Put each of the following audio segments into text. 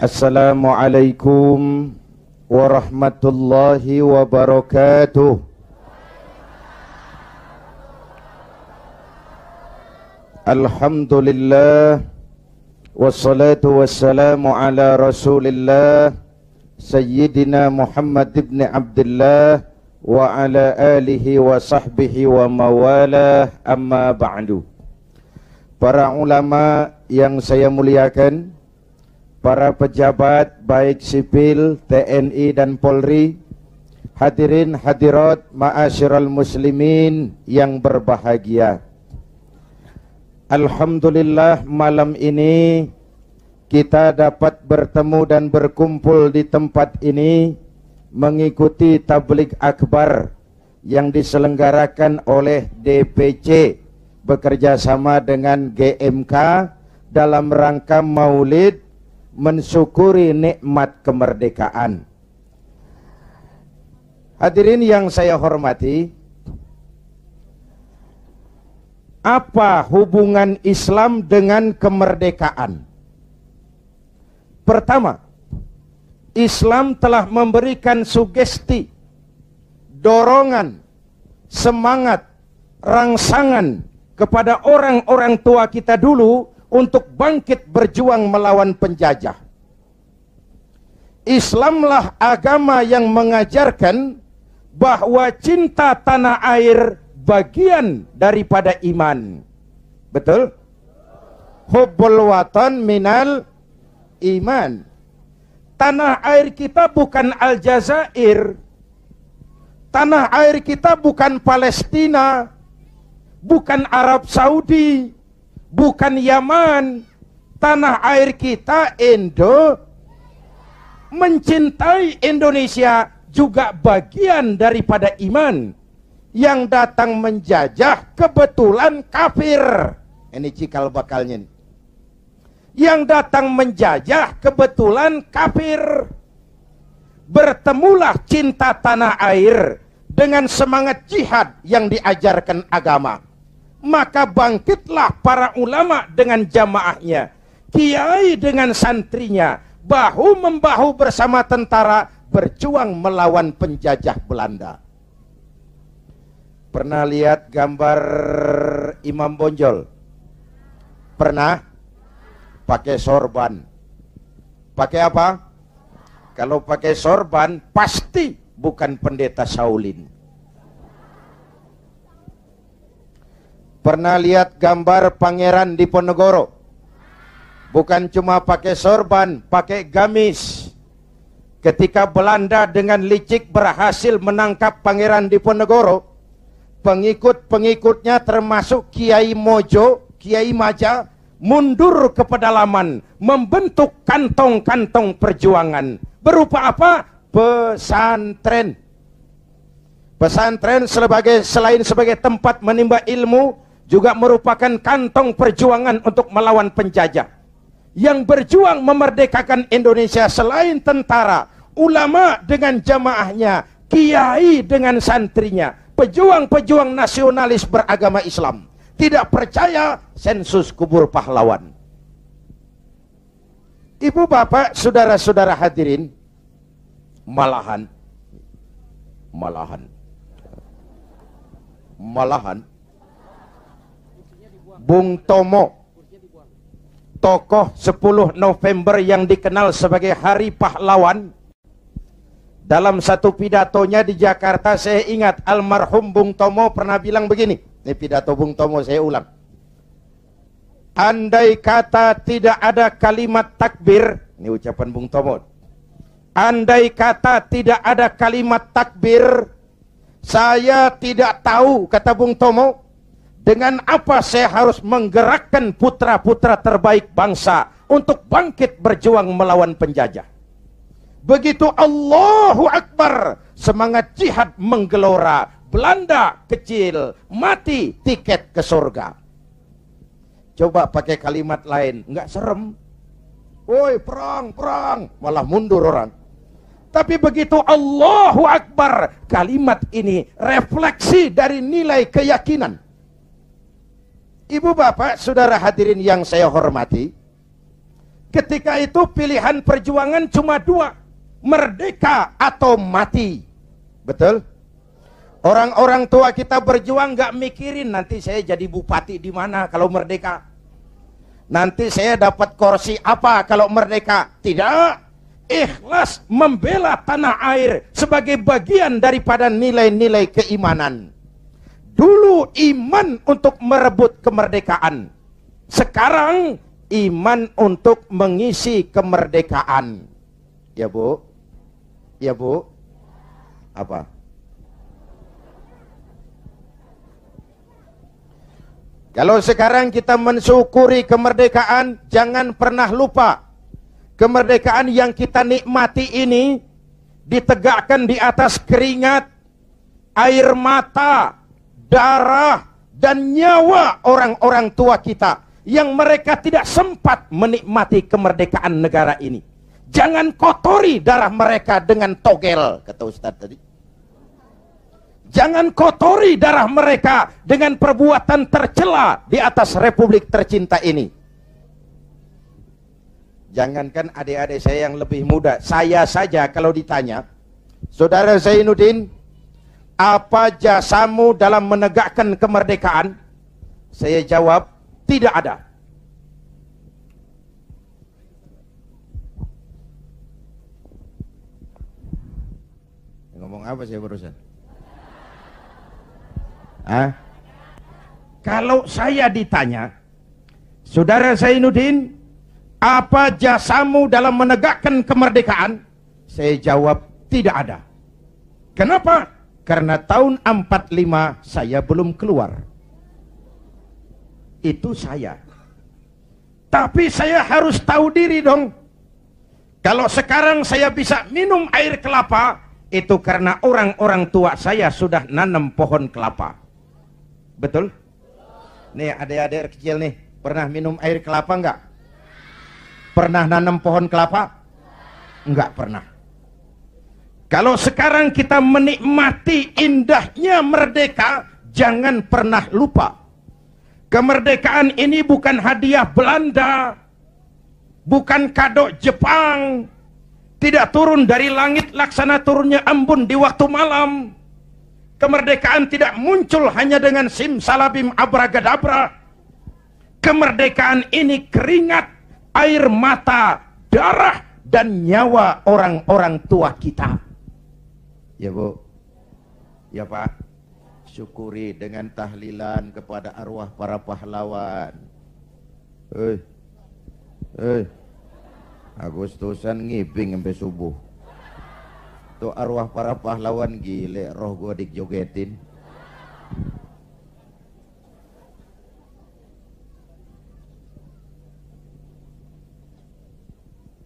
Assalamualaikum warahmatullahi wabarakatuh. Alhamdulillah wassalatu wassalamu ala Rasulillah Sayyidina Muhammad ibn Abdullah wa ala alihi wa sahbihi wa mawalah, amma ba'du. Para ulama yang saya muliakan, para pejabat baik sipil, TNI dan Polri, hadirin hadirat ma'asyiral muslimin yang berbahagia. Alhamdulillah malam ini kita dapat bertemu dan berkumpul di tempat ini mengikuti tabligh akbar yang diselenggarakan oleh DPC bekerjasama dengan GMK dalam rangka Maulid mensyukuri nikmat kemerdekaan. Hadirin yang saya hormati, apa hubungan Islam dengan kemerdekaan? Pertama, Islam telah memberikan sugesti, dorongan, semangat, rangsangan kepada orang-orang tua kita dulu untuk bangkit berjuang melawan penjajah. Islamlah agama yang mengajarkan bahwa cinta tanah air bagian daripada iman. Betul? Hubbul watan minal iman. Tanah air kita bukan Aljazair. Tanah air kita bukan Palestina, bukan Arab Saudi, bukan Yaman. Tanah air kita mencintai Indonesia juga bagian daripada iman. Yang datang menjajah kebetulan kafir. Ini cikal bakalnya nih. Yang datang menjajah kebetulan kafir. Bertemulah cinta tanah air dengan semangat jihad yang diajarkan agama. Maka bangkitlah para ulama dengan jamaahnya, kiai dengan santrinya, bahu-membahu bersama tentara berjuang melawan penjajah Belanda. Pernah lihat gambar Imam Bonjol? Pernah? Pakai sorban. Pakai apa? Kalau pakai sorban pasti bukan pendeta Shaolin. Pernah lihat gambar Pangeran Diponegoro? Bukan cuma pakai sorban, pakai gamis. Ketika Belanda dengan licik berhasil menangkap Pangeran Diponegoro, pengikut-pengikutnya termasuk Kiai Mojo, Kiai Maja, mundur ke pedalaman, membentuk kantong-kantong perjuangan. Berupa apa? Pesantren. Pesantren selain sebagai tempat menimba ilmu, juga merupakan kantong perjuangan untuk melawan penjajah. Yang berjuang memerdekakan Indonesia selain tentara, ulama dengan jamaahnya, kiai dengan santrinya, pejuang-pejuang nasionalis beragama Islam, tidak percaya sensus kubur pahlawan. Ibu bapak, saudara-saudara hadirin, malahan Bung Tomo, tokoh 10 November yang dikenal sebagai Hari Pahlawan, dalam satu pidatonya di Jakarta, saya ingat almarhum Bung Tomo pernah bilang begini. Ini pidato Bung Tomo, saya ulang. Andai kata tidak ada kalimat takbir, ini ucapan Bung Tomo. Andai kata tidak ada kalimat takbir, saya tidak tahu, kata Bung Tomo, dengan apa saya harus menggerakkan putra-putra terbaik bangsa untuk bangkit berjuang melawan penjajah. Begitu Allahu Akbar, semangat jihad menggelora. Belanda kecil, mati tiket ke surga. Coba pakai kalimat lain, nggak serem. Woi, perang, perang, malah mundur orang. Tapi begitu Allahu Akbar, kalimat ini refleksi dari nilai keyakinan. Ibu bapak, saudara hadirin yang saya hormati, Ketika itu pilihan perjuangan cuma dua, merdeka atau mati. Betul? Orang-orang tua kita berjuang nggak mikirin nanti saya jadi bupati di mana kalau merdeka. Nanti saya dapat kursi apa kalau merdeka. Tidak. Ikhlas membela tanah air sebagai bagian daripada nilai-nilai keimanan. Dulu iman untuk merebut kemerdekaan. Sekarang iman untuk mengisi kemerdekaan. Ya Bu? Ya Bu? Apa? Kalau sekarang kita mensyukuri kemerdekaan, jangan pernah lupa kemerdekaan yang kita nikmati ini ditegakkan di atas keringat, air mata, darah, dan nyawa orang-orang tua kita yang mereka tidak sempat menikmati kemerdekaan negara ini. Jangan kotori darah mereka dengan togel, kata Ustadz tadi. Jangan kotori darah mereka dengan perbuatan tercela di atas republik tercinta ini. Jangankan adik-adik saya yang lebih muda, saya saja kalau ditanya, Saudara Zainuddin, apa jasamu dalam menegakkan kemerdekaan? Saya jawab, tidak ada. Ngomong apa saya barusan? Kalau saya ditanya, Saudara Zainuddin, apa jasamu dalam menegakkan kemerdekaan? Saya jawab, tidak ada. Kenapa? Karena tahun 45 saya belum keluar. Itu saya. Tapi saya harus tahu diri dong. Kalau sekarang saya bisa minum air kelapa, itu karena orang-orang tua saya sudah nanam pohon kelapa. Betul? Nih adik-adik kecil nih, pernah minum air kelapa enggak? Pernah nanam pohon kelapa? Enggak pernah. Kalau sekarang kita menikmati indahnya merdeka, jangan pernah lupa. Kemerdekaan ini bukan hadiah Belanda, bukan kado Jepang, tidak turun dari langit laksana turunnya embun di waktu malam. Kemerdekaan tidak muncul hanya dengan simsalabim abragadabra. Kemerdekaan ini keringat, air mata, darah, dan nyawa orang-orang tua kita. Ya Bu, ya Pak, syukuri dengan tahlilan kepada arwah para pahlawan. Agustusan ngibing sampai subuh. Tuh arwah para pahlawan gile, roh gua dijogetin.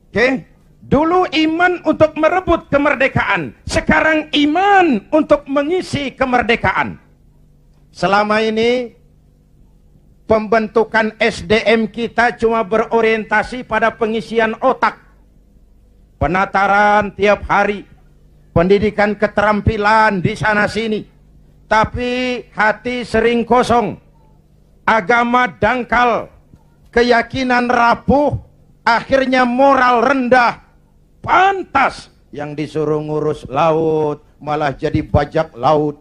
Oke, dulu iman untuk merebut kemerdekaan, sekarang iman untuk mengisi kemerdekaan. Selama ini pembentukan SDM kita cuma berorientasi pada pengisian otak, penataran tiap hari, pendidikan keterampilan di sana sini, tapi hati sering kosong, agama dangkal, keyakinan rapuh, akhirnya moral rendah. Pantas yang disuruh ngurus laut malah jadi bajak laut,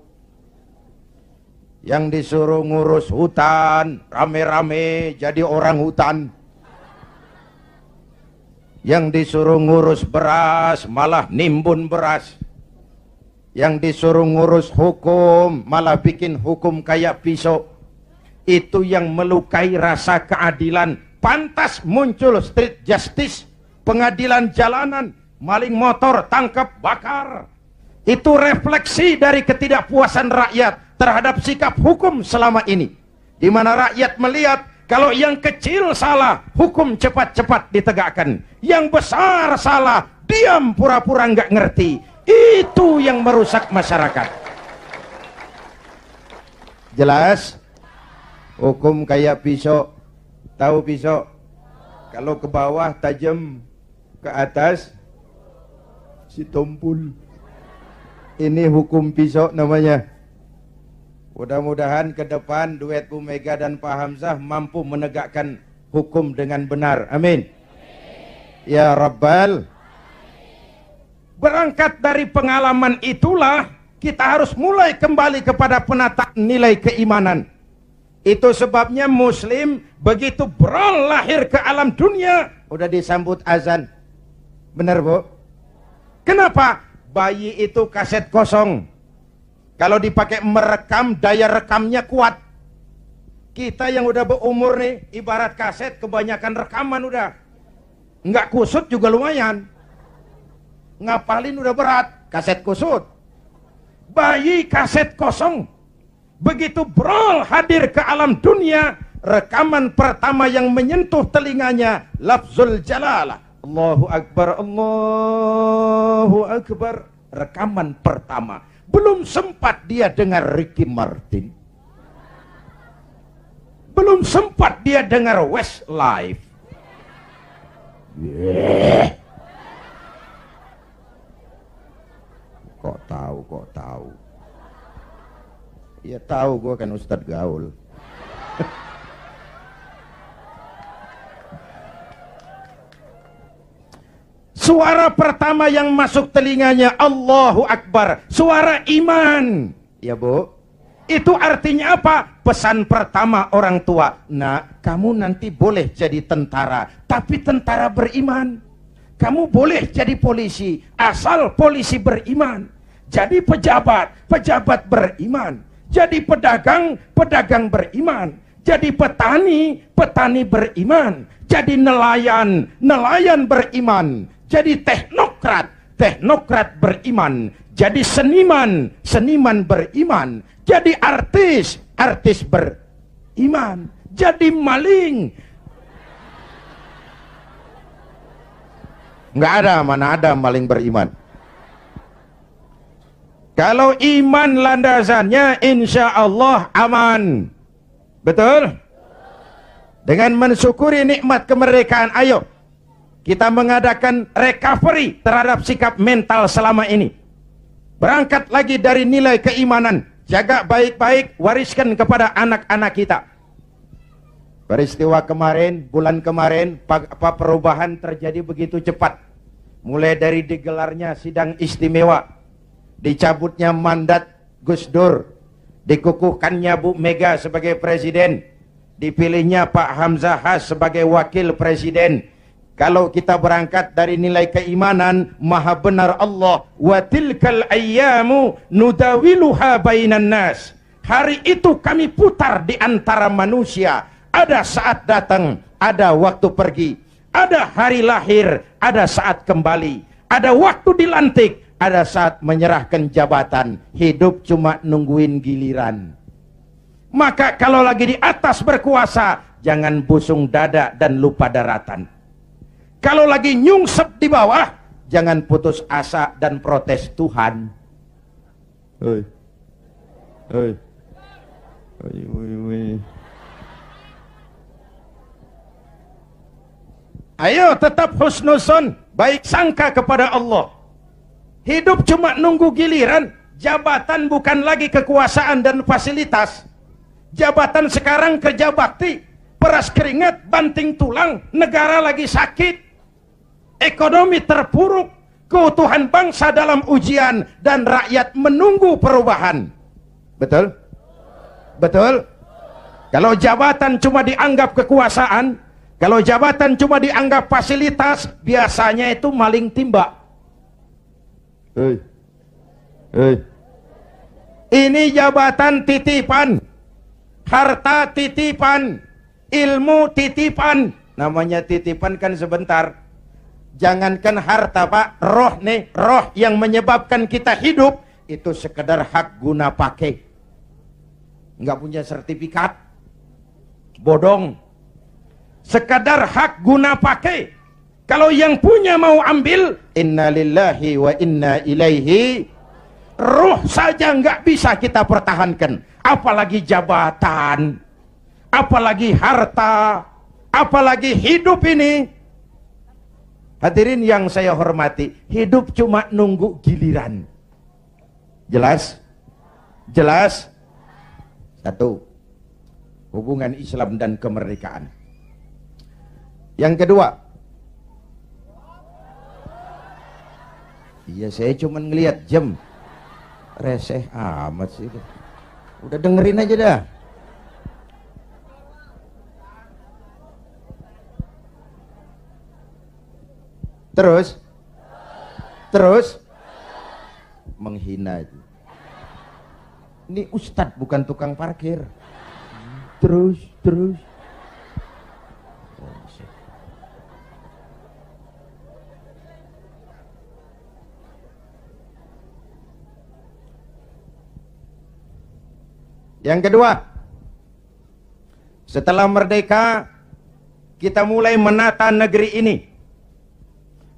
yang disuruh ngurus hutan rame-rame jadi orang hutan, yang disuruh ngurus beras malah nimbun beras, yang disuruh ngurus hukum malah bikin hukum kayak pisau. Itu yang melukai rasa keadilan. Pantas muncul street justice, pengadilan jalanan, maling motor tangkap bakar. Itu refleksi dari ketidakpuasan rakyat terhadap sikap hukum selama ini, di mana rakyat melihat kalau yang kecil salah, hukum cepat-cepat ditegakkan, yang besar salah, diam pura-pura nggak ngerti. Itu yang merusak masyarakat. Jelas? Hukum kayak pisau. Tahu pisau? Kalau ke bawah tajam, ke atas si tumpul. Ini hukum pisau namanya. Mudah-mudahan ke depan duet Bu Mega dan Pak Hamzah mampu menegakkan hukum dengan benar. Amin. Ya Rabbal. Berangkat dari pengalaman itulah kita harus mulai kembali kepada penataan nilai keimanan. Itu sebabnya Muslim begitu brol lahir ke alam dunia udah disambut azan. Benar Bu? Kenapa? Bayi itu kaset kosong. Kalau dipakai merekam, daya rekamnya kuat. Kita yang udah berumur nih, ibarat kaset, kebanyakan rekaman udah. Nggak kusut juga lumayan. Ngapalin udah berat, kaset kusut. Bayi kaset kosong. Begitu brol hadir ke alam dunia, rekaman pertama yang menyentuh telinganya, lafzul jalalah. Allahu Akbar, Allahu Akbar. Rekaman pertama. Belum sempat dia dengar Ricky Martin. Belum sempat dia dengar Westlife. Yeah. Kok tahu? Ya tahu, gue kan Ustadz Gaul. Suara pertama yang masuk telinganya Allahu Akbar, suara iman. Ya Bu, itu artinya apa? Pesan pertama orang tua. Nak, kamu nanti boleh jadi tentara, tapi tentara beriman. Kamu boleh jadi polisi, asal polisi beriman. Jadi pejabat, pejabat beriman. Jadi pedagang, pedagang beriman. Jadi petani, petani beriman. Jadi nelayan, nelayan beriman. Jadi teknokrat, teknokrat beriman. Jadi seniman, seniman beriman. Jadi artis, artis beriman. Jadi maling. Nggak ada, mana ada maling beriman. Kalau iman landasannya insya Allah aman. Betul? Dengan mensyukuri nikmat kemerdekaan, ayo kita mengadakan recovery terhadap sikap mental selama ini. Berangkat lagi dari nilai keimanan. Jaga baik-baik, wariskan kepada anak-anak kita. Peristiwa kemarin, bulan kemarin, perubahan terjadi begitu cepat. Mulai dari digelarnya sidang istimewa, dicabutnya mandat Gus Dur, dikukuhkannya Bu Mega sebagai presiden, dipilihnya Pak Hamzah Has sebagai wakil presiden. Kalau kita berangkat dari nilai keimanan, maha benar Allah, wa tilkal ayyamu nudawiluha bainan nas. Hari itu kami putar di antara manusia. Ada saat datang, ada waktu pergi. Ada hari lahir, ada saat kembali. Ada waktu dilantik, ada saat menyerahkan jabatan. Hidup cuma nungguin giliran. Maka kalau lagi di atas berkuasa, jangan busung dada dan lupa daratan. Kalau lagi nyungsep di bawah, jangan putus asa dan protes Tuhan. Hei. Hei. Ayo tetap husnuzon, baik sangka kepada Allah. Hidup cuma nunggu giliran. Jabatan bukan lagi kekuasaan dan fasilitas. Jabatan sekarang kerja bakti, peras keringat, banting tulang, negara lagi sakit, ekonomi terpuruk, keutuhan bangsa dalam ujian, dan rakyat menunggu perubahan. Betul? Betul? Kalau jabatan cuma dianggap kekuasaan, kalau jabatan cuma dianggap fasilitas, biasanya itu maling timba. Hei. Hei. Ini jabatan titipan, harta titipan, ilmu titipan. Namanya titipan kan sebentar. Jangankan harta Pak, roh nih, roh yang menyebabkan kita hidup, itu sekedar hak guna pakai. Nggak punya sertifikat, bodong. Sekadar hak guna pakai. Kalau yang punya mau ambil, innalillahi wa inna ilaihi. Ruh saja nggak bisa kita pertahankan, apalagi jabatan, apalagi harta, apalagi hidup ini. Hadirin yang saya hormati, hidup cuma nunggu giliran. Jelas? Jelas? Satu, hubungan Islam dan kemerdekaan. Yang kedua, Iya, saya cuma ngelihat jam. Reseh amat sih. Udah dengerin aja dah. Terus menghina itu. Ini ustadz bukan tukang parkir. Terus. Yang kedua, setelah merdeka, kita mulai menata negeri ini,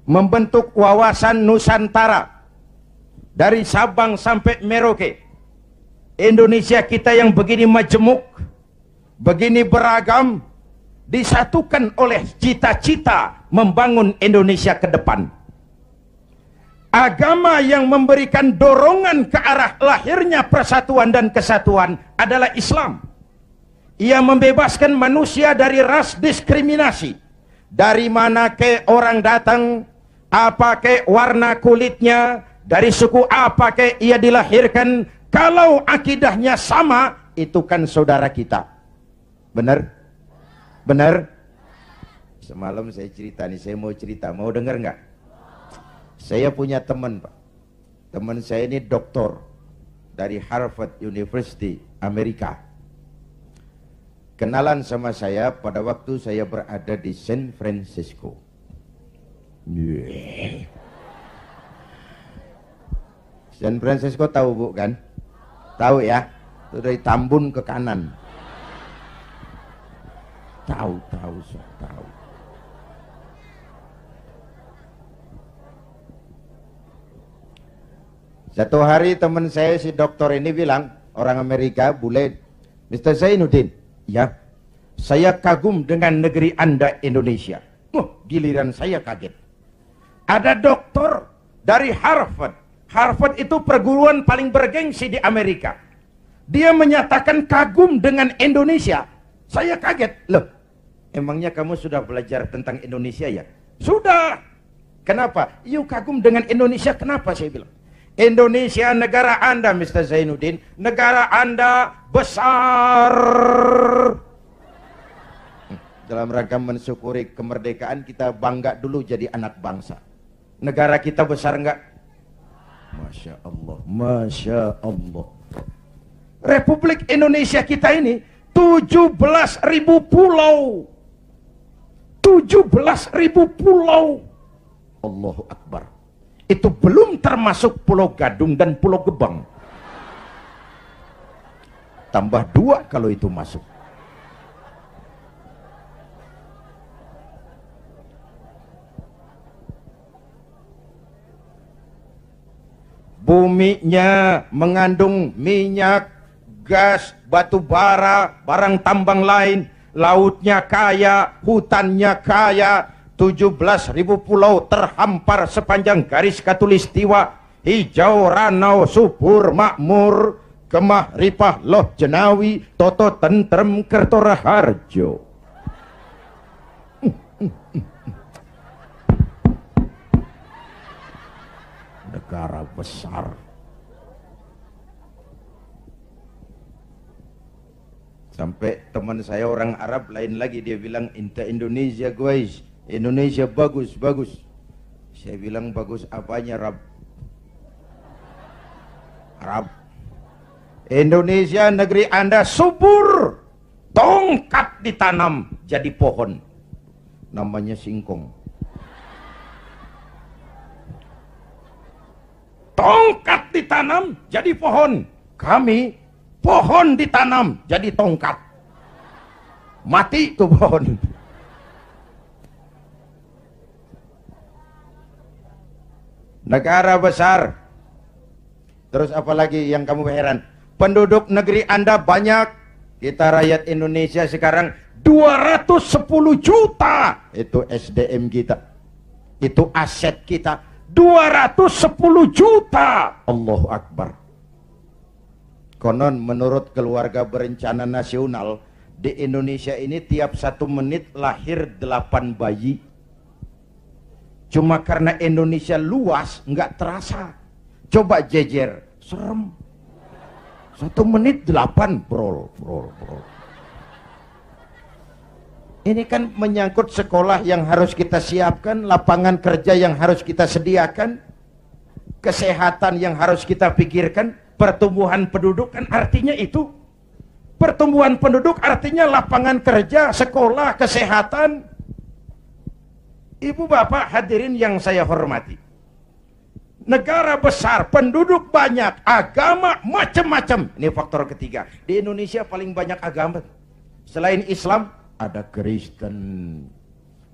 membentuk wawasan Nusantara dari Sabang sampai Merauke. Indonesia kita yang begini majemuk, begini beragam, disatukan oleh cita-cita membangun Indonesia ke depan. Agama yang memberikan dorongan ke arah lahirnya persatuan dan kesatuan adalah Islam. Ia membebaskan manusia dari ras diskriminasi. Dari mana ke orang datang, apa ke warna kulitnya, dari suku apa ke ia dilahirkan, kalau akidahnya sama, itu kan saudara kita. Benar? Benar? Semalam saya cerita nih, saya mau cerita, mau dengar nggak? Saya punya teman, Pak. Teman saya ini doktor dari Harvard University, Amerika. Kenalan sama saya pada waktu saya berada di San Francisco. San Francisco tahu Bu kan? Tahu ya? Itu dari Tambun ke kanan. Tahu. Satu hari teman saya si dokter ini bilang, orang Amerika, bule, Mr. Zainuddin, ya, saya kagum dengan negeri Anda Indonesia. Giliran saya kaget. Ada dokter dari Harvard. Harvard itu perguruan paling bergengsi di Amerika. Dia menyatakan kagum dengan Indonesia. Saya kaget. Loh, emangnya kamu sudah belajar tentang Indonesia ya? Sudah. Kenapa? You kagum dengan Indonesia, kenapa saya bilang? Indonesia negara Anda, Mr. Zainuddin, negara Anda besar. Dalam rangka mensyukuri kemerdekaan, kita bangga dulu jadi anak bangsa. Negara kita besar enggak? Masya Allah, Masya Allah. Republik Indonesia kita ini 17.000 pulau. 17.000 pulau. Allahu Akbar. Itu belum termasuk Pulau Gadung dan Pulau Gebang. Tambah 2 kalau itu masuk. Buminya mengandung minyak, gas, batu bara, barang tambang lain. Lautnya kaya, hutannya kaya. 17.000 pulau terhampar sepanjang garis khatulistiwa, hijau, ranau, subur, makmur, kemah, ripah, loh, jenawi, toto, tentrem, kertora, harjo. Negara besar. Sampai teman saya orang Arab lain lagi, dia bilang, "Inta Indonesia guys, Indonesia bagus." Saya bilang, bagus apanya, Arab? Indonesia negeri Anda subur, tongkat ditanam jadi pohon, namanya singkong. Tongkat ditanam jadi pohon, kami pohon ditanam jadi tongkat, mati tuh pohon. Negara besar. Terus apalagi yang kamu heran? Penduduk negeri Anda banyak. Kita rakyat Indonesia sekarang 210 juta. Itu SDM kita. Itu aset kita. 210 juta. Allahu Akbar. Konon menurut keluarga berencana nasional, di Indonesia ini tiap 1 menit lahir 8 bayi. Cuma karena Indonesia luas, nggak terasa. Coba jejer, serem. 1 menit 8, brol. Ini kan menyangkut sekolah yang harus kita siapkan, lapangan kerja yang harus kita sediakan, kesehatan yang harus kita pikirkan, pertumbuhan penduduk kan artinya itu. Pertumbuhan penduduk artinya lapangan kerja, sekolah, kesehatan. Ibu bapak hadirin yang saya hormati, negara besar, penduduk banyak, agama macam-macam. Ini faktor ketiga. Di Indonesia paling banyak agama. Selain Islam, ada Kristen,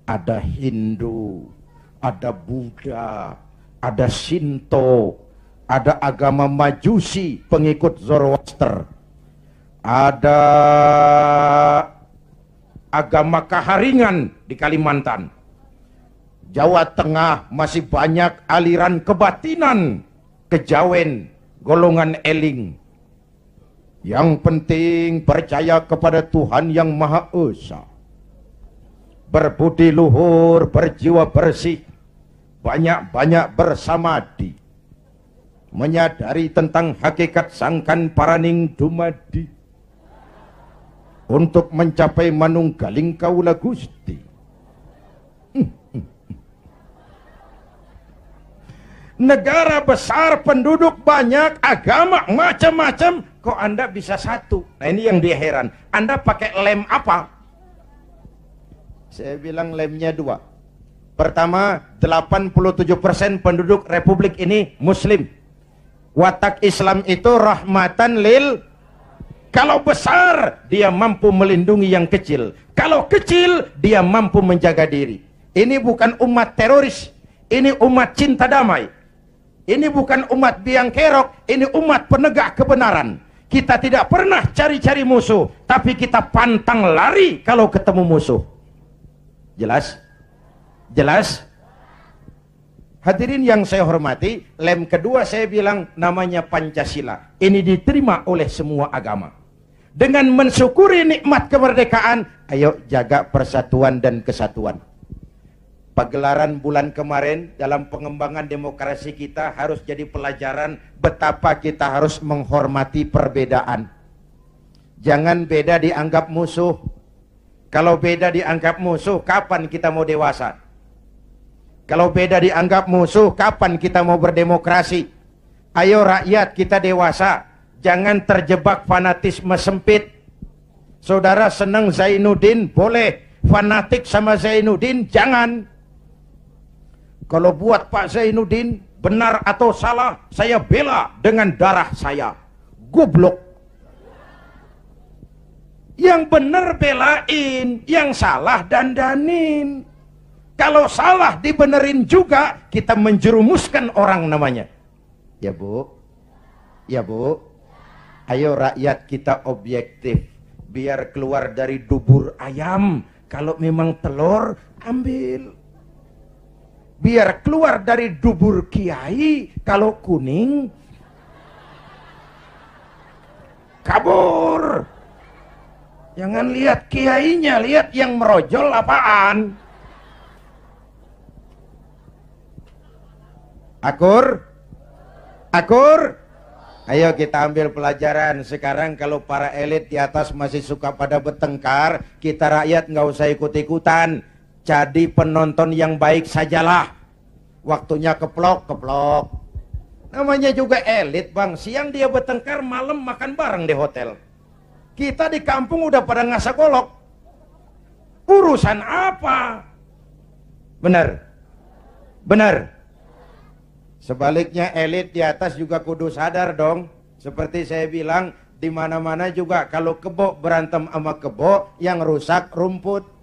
ada Hindu, ada Buddha, ada Shinto, ada agama Majusi, pengikut Zoroaster, ada agama Kaharingan di Kalimantan. Jawa Tengah masih banyak aliran kebatinan, kejawen, golongan eling. Yang penting percaya kepada Tuhan yang Maha Esa, berbudi luhur, berjiwa bersih, banyak-banyak bersamadi, menyadari tentang hakikat sangkan paraning dumadi, untuk mencapai manunggaling kaula Gusti. Negara besar, penduduk banyak, agama macam-macam, kok Anda bisa satu? Nah ini yang dia heran. Anda pakai lem apa? Saya bilang lemnya 2. Pertama, 87% penduduk Republik ini Muslim. Watak Islam itu rahmatan lil. Kalau besar, dia mampu melindungi yang kecil. Kalau kecil, dia mampu menjaga diri. Ini bukan umat teroris. Ini umat cinta damai. Ini bukan umat biang kerok, ini umat penegak kebenaran. Kita tidak pernah cari-cari musuh, tapi kita pantang lari kalau ketemu musuh. Jelas? Jelas? Hadirin yang saya hormati, lem kedua saya bilang namanya Pancasila. Ini diterima oleh semua agama. Dengan mensyukuri nikmat kemerdekaan, ayo jaga persatuan dan kesatuan. Pagelaran bulan kemarin dalam pengembangan demokrasi kita harus jadi pelajaran betapa kita harus menghormati perbedaan. Jangan beda dianggap musuh. Kalau beda dianggap musuh, kapan kita mau dewasa? Kalau beda dianggap musuh, kapan kita mau berdemokrasi? Ayo rakyat kita dewasa, jangan terjebak fanatisme sempit. Saudara senang Zainuddin, boleh. Fanatik sama Zainuddin, jangan. Kalau buat Pak Zainuddin benar atau salah, saya bela dengan darah saya. Goblok. Yang benar belain, yang salah dandanin. Kalau salah dibenerin juga, kita menjerumuskan orang namanya. Ya Bu? Ya Bu? Ayo rakyat kita objektif. Biar keluar dari dubur ayam. Kalau memang telur, ambil. Biar keluar dari dubur kiai, kalau kuning kabur. Jangan lihat kiainya, lihat yang merojol apaan. Akur? Akur? Ayo kita ambil pelajaran. Sekarang kalau para elit di atas masih suka pada bertengkar, kita rakyat nggak usah ikut-ikutan. Jadi penonton yang baik sajalah. Waktunya keplok-keplok. Namanya juga elit bang. Siang dia bertengkar, malam makan bareng di hotel. Kita di kampung udah pada ngasak golok. Urusan apa? Benar? Benar? Sebaliknya elit di atas juga kudu sadar dong. Seperti saya bilang, di mana-mana juga kalau kebo berantem sama kebo, yang rusak rumput.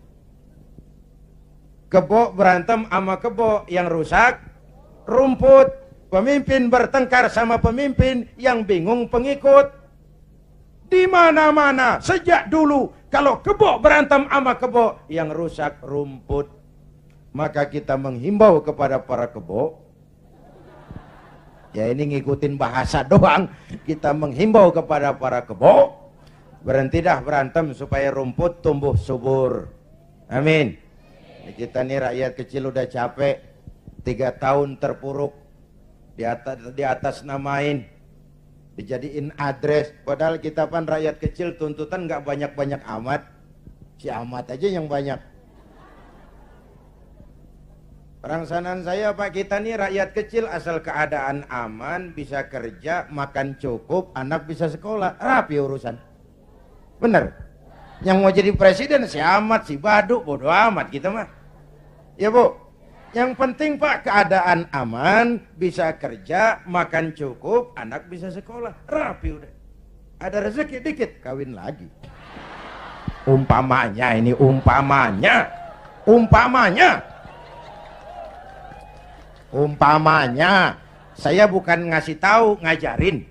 Kebo berantem sama kebo, yang rusak rumput. Pemimpin bertengkar sama pemimpin, yang bingung pengikut. Di mana-mana sejak dulu kalau kebo berantem sama kebo, yang rusak rumput. Maka kita menghimbau kepada para kebo. Ya ini ngikutin bahasa doang. Kita menghimbau kepada para kebo, berhenti dah berantem supaya rumput tumbuh subur. Amin. Kita nih rakyat kecil udah capek. 3 tahun terpuruk, di atas namain, dijadiin address. Padahal kita kan rakyat kecil, tuntutan nggak banyak-banyak amat. Si Ahmad aja yang banyak. Perangsanan saya, Pak, kita nih rakyat kecil, asal keadaan aman, bisa kerja, makan cukup, anak bisa sekolah, rapi urusan. Bener? Yang mau jadi presiden si Ahmad, si Baduk, bodoh amat kita mah. Ya Bu, yang penting Pak, keadaan aman, bisa kerja, makan cukup, anak bisa sekolah, rapi udah. Ada rezeki dikit, kawin lagi. Umpamanya ini, umpamanya. Saya bukan ngasih tahu, ngajarin.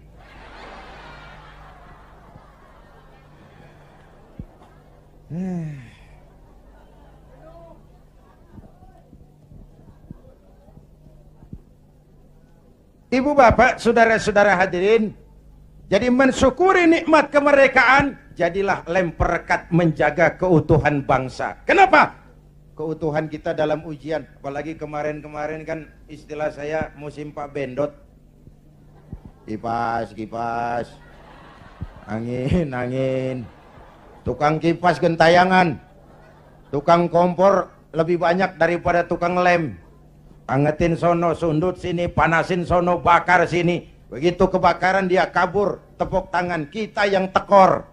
Ibu bapak, saudara-saudara hadirin, jadi mensyukuri nikmat kemerdekaan, jadilah lem perekat menjaga keutuhan bangsa. Kenapa? Keutuhan kita dalam ujian. Apalagi kemarin-kemarin kan istilah saya musim Pak Bendot. Kipas, angin. Tukang kipas gentayangan, tukang kompor lebih banyak daripada tukang lem. Angetin sono, sundut sini, panasin sono, bakar sini. Begitu kebakaran dia kabur, tepuk tangan, kita yang tekor.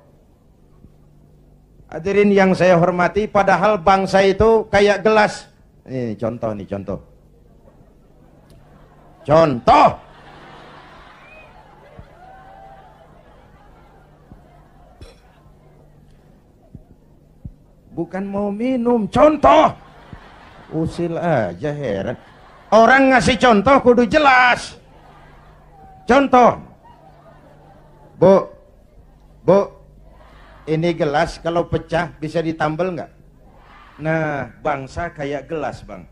Hadirin yang saya hormati, padahal bangsa itu kayak gelas. Ini contoh. Bukan mau minum, contoh. Usil aja, heran. Orang ngasih contoh kudu jelas. Contoh. Bu, ini gelas kalau pecah bisa ditambal nggak? Nah, bangsa kayak gelas, Bang.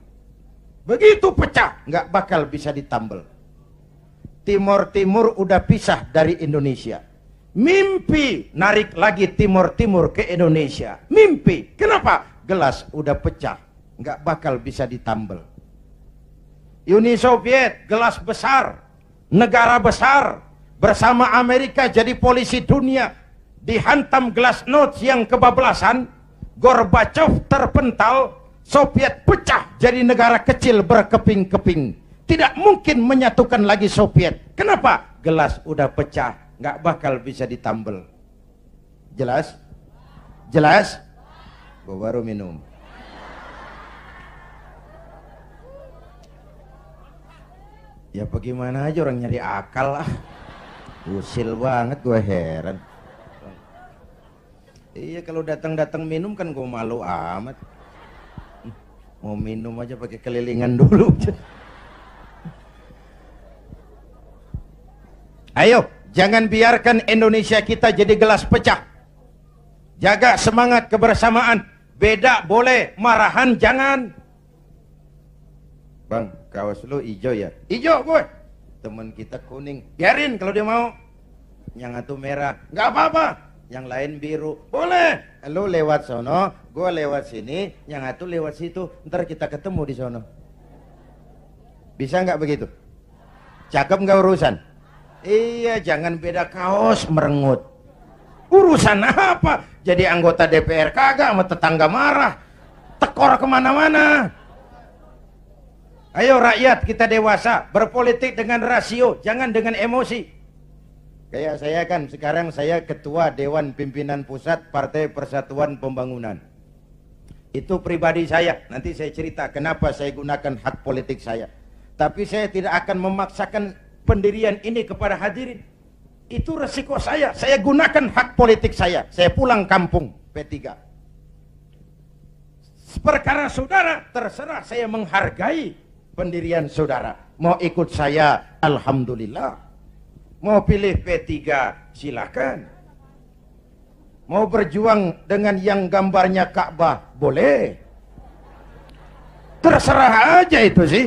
Begitu pecah, nggak bakal bisa ditambal. Timur udah pisah dari Indonesia. Mimpi narik lagi Timur ke Indonesia. Mimpi. Kenapa? Gelas udah pecah, nggak bakal bisa ditambal. Uni Soviet, gelas besar, negara besar, bersama Amerika jadi polisi dunia, dihantam glasnost yang kebablasan, Gorbachev terpental, Soviet pecah jadi negara kecil berkeping-keping. Tidak mungkin menyatukan lagi Soviet. Kenapa? Gelas udah pecah, nggak bakal bisa ditambal. Jelas? Gua baru minum. Ya bagaimana aja orang nyari akal lah. Usil banget, gue heran. Iya, kalau datang minum kan gue malu amat. Mau minum aja pakai kelilingan dulu. Ayo, jangan biarkan Indonesia kita jadi gelas pecah. Jaga semangat kebersamaan. Beda boleh, marahan jangan. Bang, kaos lu hijau ya? Hijau gue. Temen kita kuning. Biarin kalau dia mau. Yang satu merah. Nggak apa-apa. Yang lain biru. Boleh. Lu lewat sono, gue lewat sini, yang satu lewat situ. Ntar kita ketemu di sono. Bisa nggak begitu? Cakep nggak urusan? Iya, jangan beda kaos merengut. Urusan apa? Jadi anggota DPR kagak, sama tetangga marah. Tekor kemana-mana. Ayo rakyat, kita dewasa, berpolitik dengan rasio, jangan dengan emosi. Kayak saya kan, sekarang saya ketua Dewan Pimpinan Pusat Partai Persatuan Pembangunan. Itu pribadi saya, nanti saya cerita kenapa saya gunakan hak politik saya. Tapi saya tidak akan memaksakan pendirian ini kepada hadirin. Itu resiko saya gunakan hak politik saya pulang kampung P3. Perkara saudara, terserah, saya menghargai pendirian saudara. Mau ikut saya, alhamdulillah. Mau pilih P3, silakan. Mau berjuang dengan yang gambarnya Ka'bah, boleh. Terserah aja itu sih.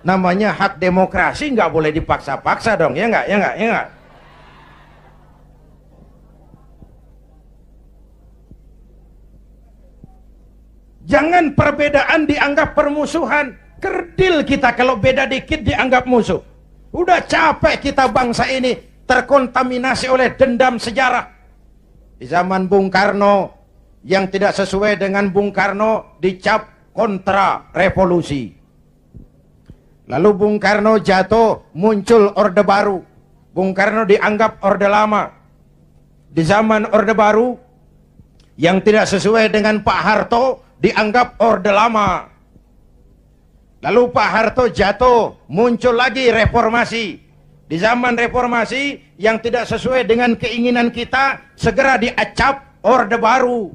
Namanya hak demokrasi, nggak boleh dipaksa-paksa dong, ya nggak, ya nggak, ya nggak. Jangan perbedaan dianggap permusuhan. Kerdil kita kalau beda dikit dianggap musuh. Udah capek kita bangsa ini terkontaminasi oleh dendam sejarah. Di zaman Bung Karno, yang tidak sesuai dengan Bung Karno dicap kontra revolusi. Lalu Bung Karno jatuh, muncul Orde Baru. Bung Karno dianggap Orde Lama. Di zaman Orde Baru, yang tidak sesuai dengan Pak Harto dianggap Orde Lama. Lalu Pak Harto jatuh, muncul lagi reformasi. Di zaman reformasi yang tidak sesuai dengan keinginan kita, segera diacap Orde Baru.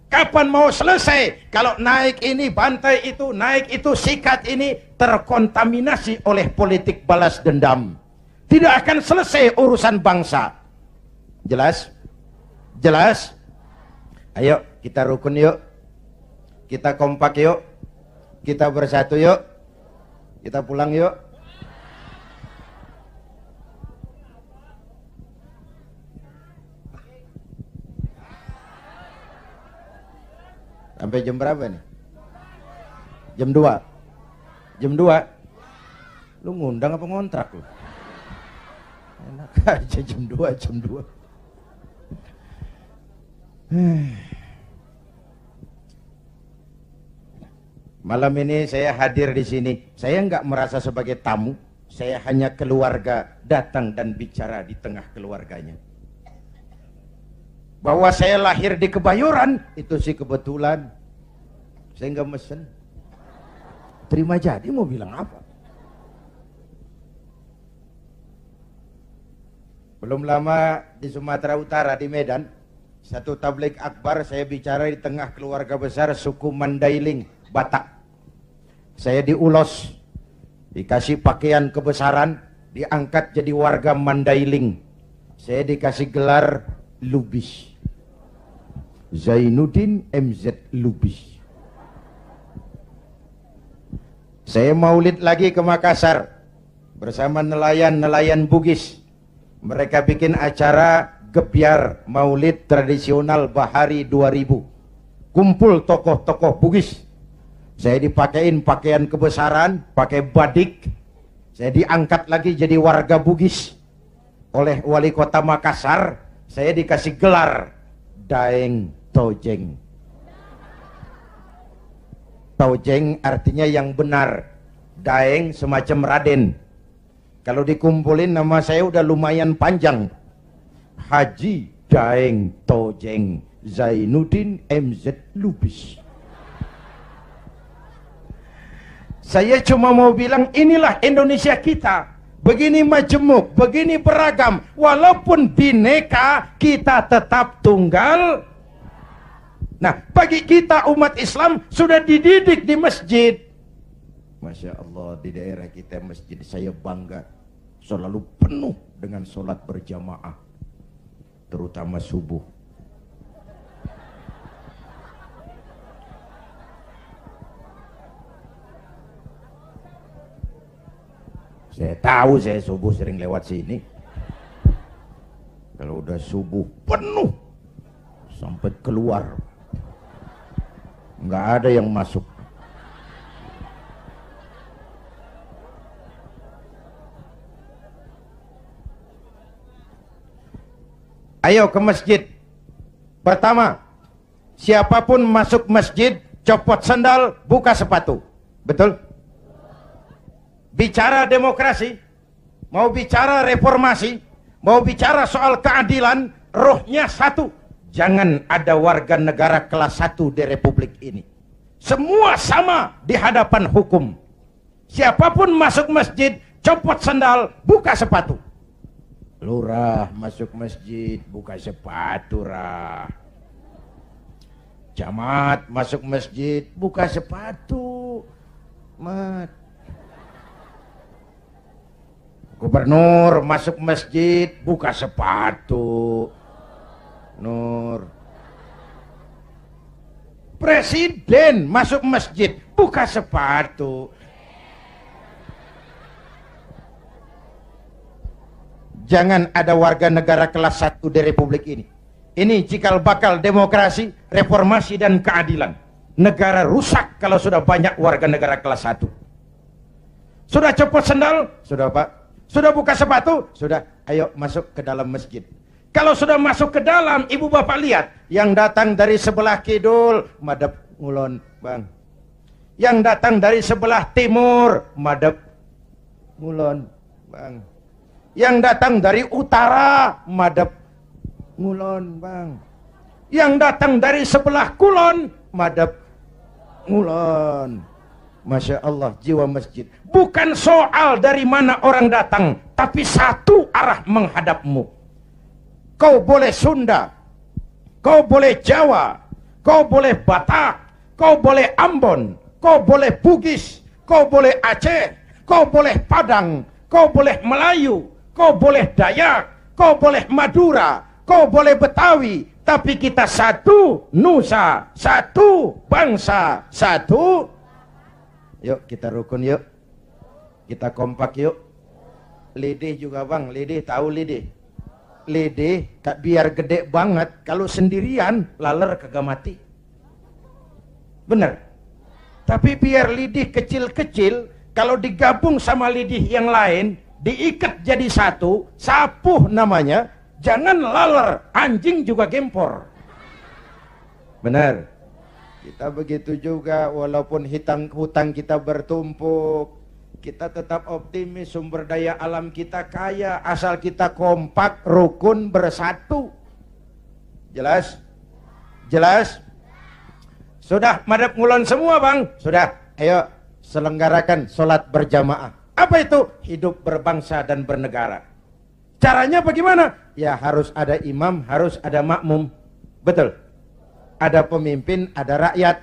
Kapan mau selesai? Kalau naik ini, bantai itu, naik itu, sikat ini, terkontaminasi oleh politik balas dendam. Tidak akan selesai urusan bangsa. Jelas? Jelas? Ayo kita rukun yuk. Kita kompak yuk. Kita bersatu yuk. Kita pulang yuk. Sampai jam berapa nih? Jam 2. Jam 2. Lu ngundang apa ngontrak lu? Enak aja jam 2, jam 2. Malam ini saya hadir di sini. Saya nggak merasa sebagai tamu. Saya hanya keluarga datang dan bicara di tengah keluarganya. Bahwa saya lahir di Kebayoran, itu sih kebetulan. Saya nggak mesen. Terima jadi mau bilang apa? Belum lama di Sumatera Utara, di Medan, satu tabligh akbar saya bicara di tengah keluarga besar suku Mandailing, Batak. Saya diulos, dikasih pakaian kebesaran, diangkat jadi warga Mandailing. Saya dikasih gelar Lubis. Zainuddin MZ Lubis. Saya maulid lagi ke Makassar bersama nelayan-nelayan Bugis. Mereka bikin acara gebyar maulid tradisional Bahari 2000. Kumpul tokoh-tokoh Bugis. Saya dipakein pakaian kebesaran, pakai badik. Saya diangkat lagi jadi warga Bugis oleh wali kota Makassar. Saya dikasih gelar Daeng Tojeng. Tojeng artinya yang benar. Daeng semacam Raden. Kalau dikumpulin nama saya udah lumayan panjang. Haji Daeng Tojeng Zainuddin MZ Lubis. Saya cuma mau bilang inilah Indonesia kita. Begini majemuk, begini beragam. Walaupun bineka, kita tetap tunggal. Nah, bagi kita umat Islam sudah dididik di masjid. Masya Allah, di daerah kita masjid saya bangga. Selalu penuh dengan sholat berjamaah. Terutama subuh. Saya tahu saya subuh sering lewat sini. Kalau udah subuh penuh sampai keluar, nggak ada yang masuk. Ayo ke masjid. Pertama, siapapun masuk masjid, copot sandal, buka sepatu. Betul? Bicara demokrasi, mau bicara reformasi, mau bicara soal keadilan, rohnya satu. Jangan ada warga negara kelas 1 di Republik ini. Semua sama di hadapan hukum. Siapapun masuk masjid, copot sandal, buka sepatu. Lurah masuk masjid, buka sepatu, rah. Camat masuk masjid, buka sepatu, mat. Gubernur masuk masjid, buka sepatu, Nur. Presiden masuk masjid, buka sepatu. Jangan ada warga negara kelas 1 di Republik ini. Ini cikal bakal demokrasi, reformasi dan keadilan. Negara rusak kalau sudah banyak warga negara kelas 1. Sudah copot sendal? Sudah Pak. Sudah buka sepatu? Sudah. Ayo masuk ke dalam masjid. Kalau sudah masuk ke dalam, ibu bapak lihat. Yang datang dari sebelah kidul, madep ngulon, Bang. Yang datang dari sebelah timur, madep ngulon, Bang. Yang datang dari utara, madep ngulon, Bang. Yang datang dari sebelah kulon, madep ngulon. Masya Allah, jiwa masjid. Bukan soal dari mana orang datang, tapi satu arah menghadapmu. Kau boleh Sunda, kau boleh Jawa, kau boleh Batak, kau boleh Ambon, kau boleh Bugis, kau boleh Aceh, kau boleh Padang, kau boleh Melayu, kau boleh Dayak, kau boleh Madura, kau boleh Betawi, tapi kita satu nusa, satu bangsa, satu. Yuk kita rukun yuk, kita kompak yuk. Lidih juga Bang, lidih tahu lidih. Lidih tak biar gede banget, kalau sendirian laler kagak mati. Bener. Tapi biar lidih kecil-kecil, kalau digabung sama lidih yang lain, diikat jadi satu, sapuh namanya, jangan laler, anjing juga gempor. Benar. Kita begitu juga, walaupun hutang kita bertumpuk, kita tetap optimis, sumber daya alam kita kaya, asal kita kompak, rukun, bersatu. Jelas? Jelas? Sudah madep ngulon semua Bang? Sudah. Ayo selenggarakan sholat berjamaah. Apa itu? Hidup berbangsa dan bernegara. Caranya bagaimana? Ya harus ada imam, harus ada makmum. Betul? Ada pemimpin, ada rakyat.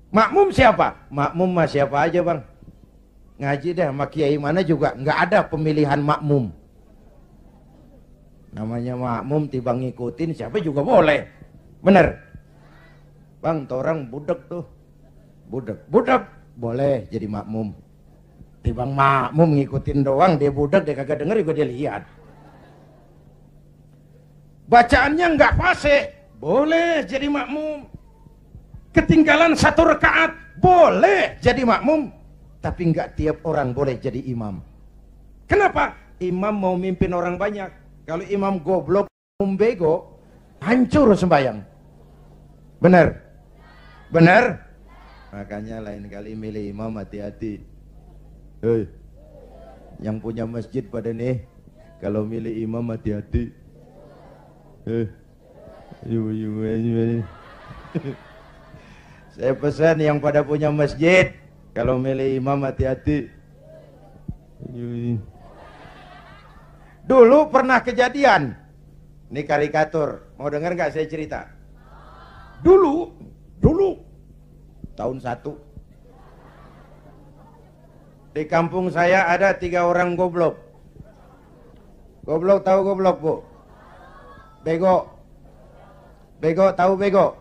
Makmum siapa? Makmum mah siapa aja Bang. Ngaji deh sama kiai mana juga nggak ada pemilihan makmum. Namanya makmum tiba ngikutin siapa juga boleh. Bener? Bang, orang budek tuh. Budek boleh jadi makmum. Tibang makmum ngikutin doang, dia budek, dia kagak denger juga dia lihat. Bacaannya nggak fasih, boleh jadi makmum. Ketinggalan satu rakaat, boleh jadi makmum. Tapi nggak tiap orang boleh jadi imam. Kenapa? Imam mau mimpin orang banyak. Kalau imam goblok, bego, hancur sembahyang. Benar? Benar? Makanya lain kali milih imam hati-hati. Hei, yang punya masjid pada nih, kalau milih imam hati-hati. Saya pesan yang pada punya masjid, kalau milih imam hati-hati. Dulu pernah kejadian. Ini karikatur. Mau dengar nggak saya cerita? Dulu tahun 1. Di kampung saya ada 3 orang goblok. Goblok tahu goblok, Bu? Bego. Bego tahu bego?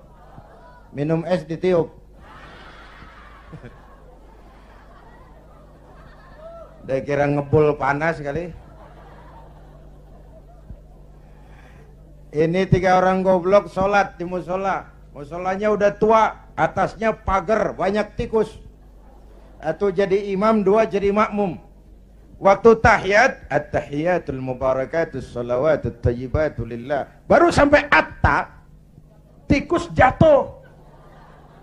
Minum es ditiup. Dia kira ngebul panas kali. Ini 3 orang goblok sholat di musola. Musolanya udah tua, atasnya pagar, banyak tikus. Satu jadi imam, 2 jadi makmum. Waktu tahiyat, at-tahiyatul mubarakatus salawatut tayyibatu lillah. Baru sampai atta, tikus jatuh.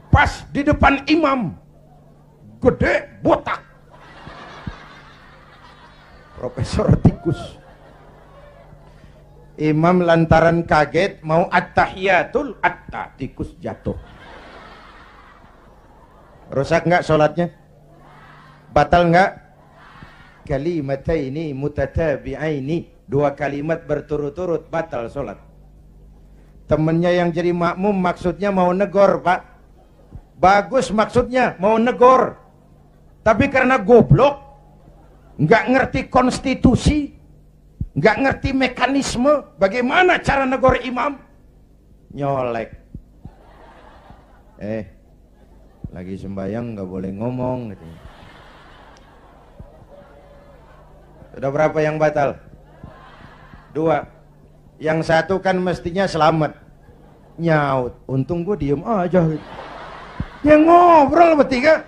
Pas di depan imam. Gede, botak. Profesor tikus. Imam lantaran kaget mau at-tahiyatul atta, tikus jatuh. Rusak nggak sholatnya? Batal nggak? Kalimataini mutatabi'aini, 2 kalimat berturut-turut batal sholat. Temennya yang jadi makmum maksudnya mau negor, Pak. Bagus maksudnya mau negor, tapi karena goblok, nggak ngerti konstitusi, nggak ngerti mekanisme bagaimana cara negor imam, nyolek. Lagi sembahyang nggak boleh ngomong gitu. Sudah berapa yang batal? 2. Yang 1 kan mestinya selamat. Nyaut, untung gue diem aja gitu. Yang ngobrol bertiga.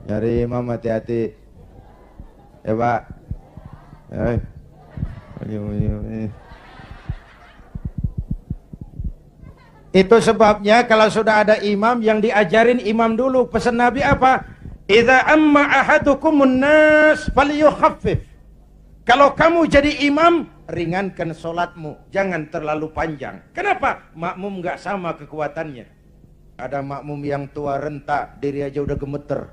Nyari imam hati-hati. Ya Pak. Itu sebabnya kalau sudah ada imam yang diajarin imam dulu. Pesan Nabi apa? Idza amma ahadukumun nas falyukhaffif. Kalau kamu jadi imam, ringankan solatmu, jangan terlalu panjang. Kenapa? Makmum nggak sama kekuatannya. Ada makmum yang tua renta, diri aja udah gemeter.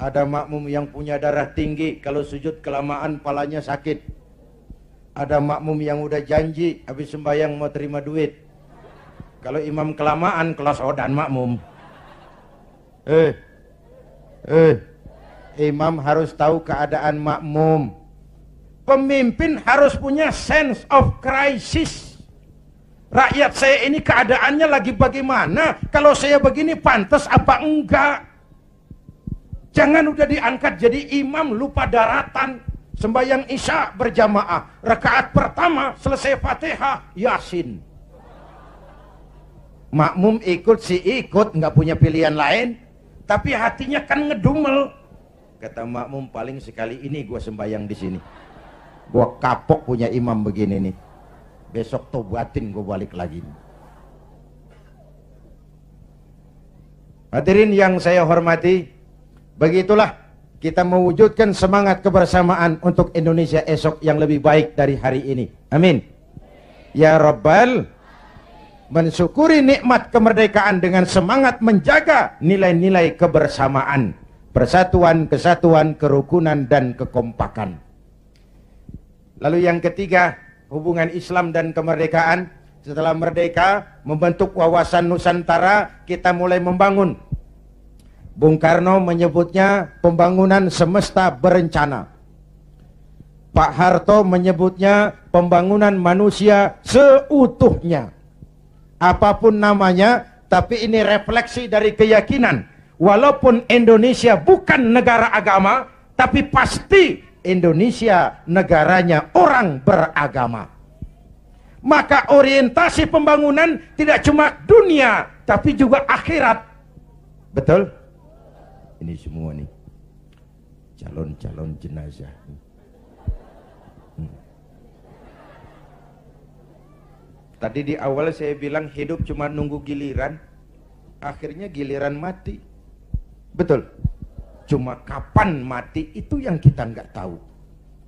Ada makmum yang punya darah tinggi, kalau sujud kelamaan palanya sakit. Ada makmum yang udah janji, habis sembahyang mau terima duit. Kalau imam kelamaan, kelas odan makmum. Imam harus tahu keadaan makmum. Pemimpin harus punya sense of crisis. Rakyat saya ini keadaannya lagi bagaimana? Kalau saya begini pantas apa enggak? Jangan udah diangkat jadi imam lupa daratan. Sembahyang Isya berjamaah. Rakaat pertama selesai Fatihah, Yasin. Makmum ikut si ikut, nggak punya pilihan lain. Tapi hatinya kan ngedumel. Kata makmum, paling sekali ini gua sembahyang di sini. Gua kapok punya imam begini nih. Besok tobatin gua balik lagi. Hadirin yang saya hormati, begitulah kita mewujudkan semangat kebersamaan untuk Indonesia esok yang lebih baik dari hari ini. Amin. Ya Rabbal, mensyukuri nikmat kemerdekaan dengan semangat menjaga nilai-nilai kebersamaan, persatuan, kesatuan, kerukunan, dan kekompakan. Lalu yang ketiga, hubungan Islam dan kemerdekaan. Setelah merdeka, membentuk wawasan Nusantara, kita mulai membangun. Bung Karno menyebutnya pembangunan semesta berencana. Pak Harto menyebutnya pembangunan manusia seutuhnya. Apapun namanya, tapi ini refleksi dari keyakinan. Walaupun Indonesia bukan negara agama, tapi pasti Indonesia negaranya orang beragama. Maka orientasi pembangunan tidak cuma dunia, tapi juga akhirat. Betul? Ini semua nih calon-calon jenazah. Tadi di awal saya bilang hidup cuma nunggu giliran, akhirnya giliran mati. Betul? Cuma kapan mati itu yang kita nggak tahu.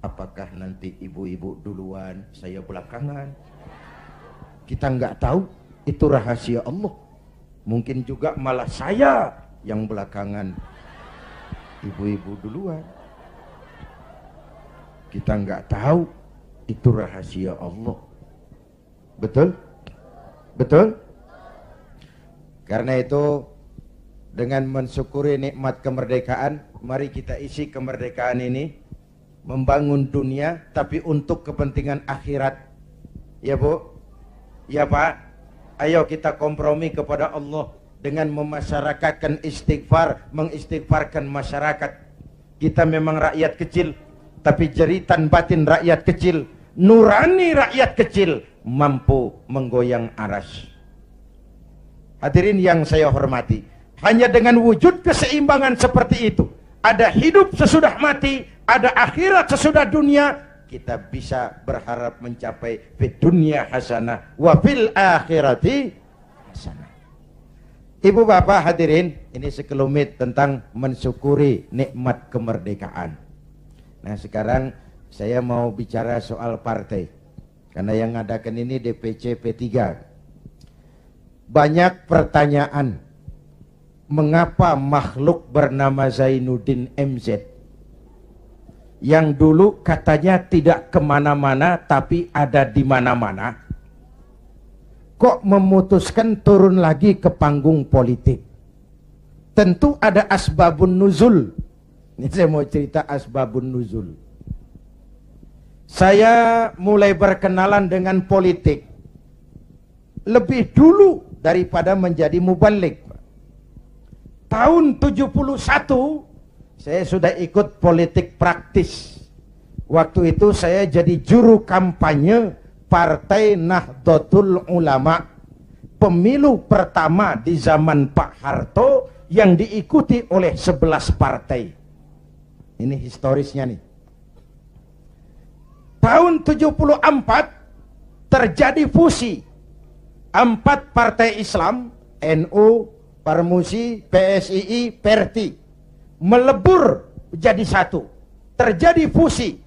Apakah nanti ibu-ibu duluan, saya belakangan? Kita nggak tahu, itu rahasia Allah. Mungkin juga malah saya yang belakangan, ibu-ibu duluan. Kita nggak tahu, itu rahasia Allah. Betul? Betul? Karena itu, dengan mensyukuri nikmat kemerdekaan, mari kita isi kemerdekaan ini membangun dunia, tapi untuk kepentingan akhirat. Ya Bu? Ya Pak? Ayo kita kompromi kepada Allah dengan memasyarakatkan istighfar, mengistighfarkan masyarakat. Kita memang rakyat kecil, tapi jeritan batin rakyat kecil, nurani rakyat kecil, mampu menggoyang aras. Hadirin yang saya hormati, hanya dengan wujud keseimbangan seperti itu, ada hidup sesudah mati, ada akhirat sesudah dunia, kita bisa berharap mencapai fid dunya hasanah wa fil akhirati hasanah. Ibu bapak hadirin, ini sekelumit tentang mensyukuri nikmat kemerdekaan. Nah sekarang saya mau bicara soal partai, karena yang ngadakan ini DPC P3. Banyak pertanyaan, mengapa makhluk bernama Zainuddin MZ yang dulu katanya tidak kemana-mana tapi ada di mana-mana, kok memutuskan turun lagi ke panggung politik? Tentu ada asbabun nuzul. Ini saya mau cerita asbabun nuzul. Saya mulai berkenalan dengan politik lebih dulu daripada menjadi muballigh. Tahun 71 saya sudah ikut politik praktis. Waktu itu saya jadi juru kampanye Partai Nahdlatul Ulama. Pemilu pertama di zaman Pak Harto yang diikuti oleh 11 partai. Ini historisnya nih. Tahun 74 terjadi fusi 4 partai Islam, NU, Parmusi, PSII, Perti, melebur jadi satu. Terjadi fusi.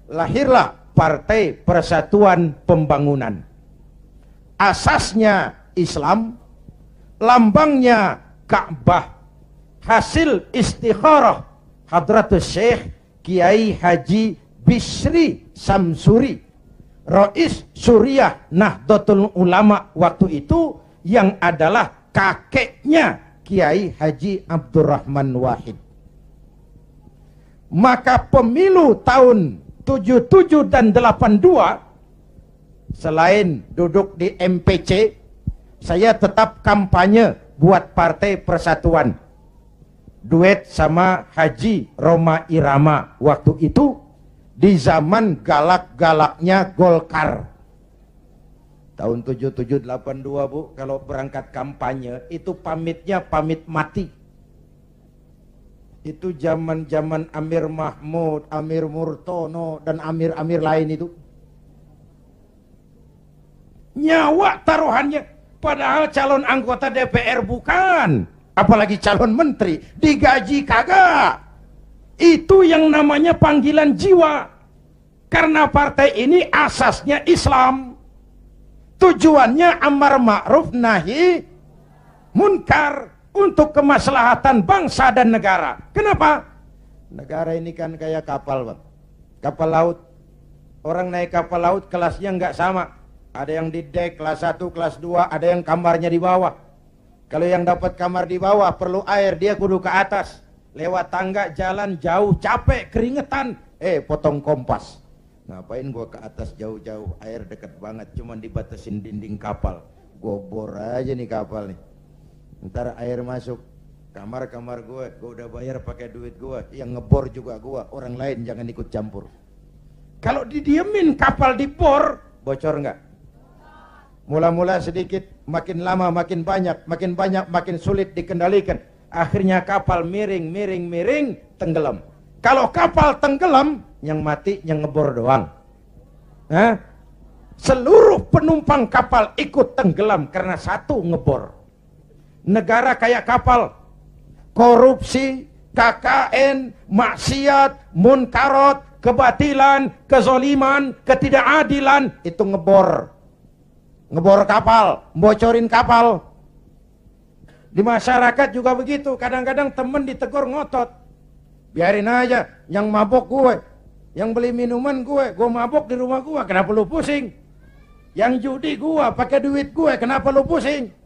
Lahirlah Partai Persatuan Pembangunan. Asasnya Islam, lambangnya Ka'bah, hasil istikharah Hadratus Syekh Kiai Haji Bisri Samsuri, Rais Suriah Nahdlatul Ulama waktu itu, yang adalah kakeknya Kiai Haji Abdurrahman Wahid. Maka pemilu tahun 77 dan 82, selain duduk di MPC, saya tetap kampanye buat Partai Persatuan. Duet sama Haji Roma Irama waktu itu, di zaman galak-galaknya Golkar. Tahun 77-82 Bu, kalau berangkat kampanye itu pamitnya pamit mati. Itu zaman-zaman Amir Mahmud, Amir Murtono, dan Amir-Amir lain itu. Nyawa taruhannya, padahal calon anggota DPR bukan, apalagi calon menteri, digaji kagak. Itu yang namanya panggilan jiwa. Karena partai ini asasnya Islam. Tujuannya amar ma'ruf nahi munkar, untuk kemaslahatan bangsa dan negara. Kenapa? Negara ini kan kayak kapal, Bang. Kapal laut. Orang naik kapal laut kelasnya nggak sama. Ada yang di dek kelas 1, kelas 2, ada yang kamarnya di bawah. Kalau yang dapat kamar di bawah perlu air, dia kudu ke atas. Lewat tangga, jalan jauh, capek, keringetan. Potong kompas. Ngapain gua ke atas jauh-jauh? Air dekat banget, cuman dibatasin dinding kapal. Gua bor aja nih kapal nih. Ntar air masuk kamar-kamar gue udah bayar pakai duit gue, yang ngebor juga gue, orang lain jangan ikut campur. Kalau didiemin kapal dibor, bocor nggak? Mula-mula sedikit, makin lama makin banyak, makin sulit dikendalikan. Akhirnya kapal miring, tenggelam. Kalau kapal tenggelam, yang mati yang ngebor doang. Seluruh penumpang kapal ikut tenggelam karena satu ngebor. Negara kayak kapal, korupsi, KKN, maksiat, munkarot, kebatilan, kezoliman, ketidakadilan, itu ngebor kapal, bocorin kapal. Di masyarakat juga begitu, kadang-kadang temen ditegur ngotot, biarin aja, yang mabok gue, yang beli minuman gue mabok di rumah gue, kenapa lu pusing? Yang judi gue, pakai duit gue, kenapa lu pusing?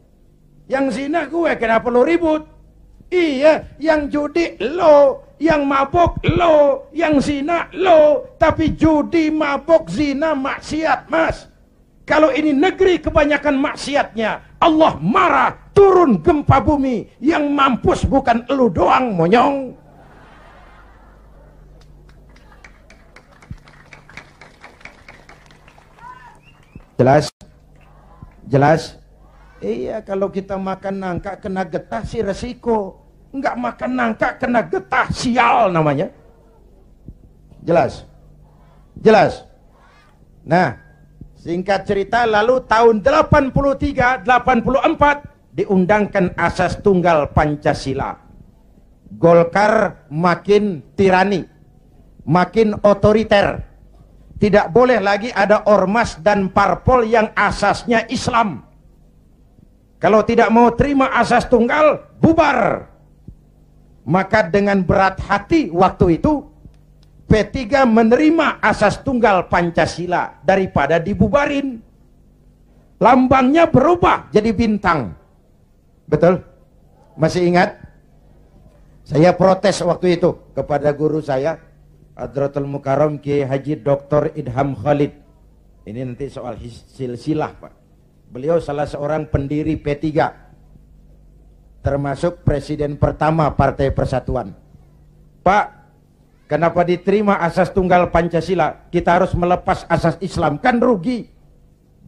Yang zina gue, kenapa lo ribut? Iya, yang judi lo, yang mabok lo, yang zina lo. Tapi judi, mabok, zina, maksiat, Mas. Kalau ini negeri kebanyakan maksiatnya, Allah marah, turun gempa bumi. Yang mampus bukan elu doang, monyong. Jelas? Jelas? Iya, kalau kita makan nangka kena getah sih resiko. Enggak makan nangka kena getah, sial namanya. Jelas? Jelas? Nah, singkat cerita, lalu tahun 83, 84 diundangkan asas tunggal Pancasila. Golkar makin tirani, makin otoriter. Tidak boleh lagi ada ormas dan parpol yang asasnya Islam. Kalau tidak mau terima asas tunggal, bubar. Maka dengan berat hati waktu itu, P3 menerima asas tunggal Pancasila daripada dibubarin. Lambangnya berubah jadi bintang. Betul? Masih ingat? Saya protes waktu itu kepada guru saya, Hadratul Mukarram Kiai Haji Dr. Idham Khalid. Ini nanti soal silsilah, Pak. Beliau salah seorang pendiri P3, termasuk presiden pertama Partai Persatuan. Pak, kenapa diterima asas tunggal Pancasila? Kita harus melepas asas Islam, kan rugi.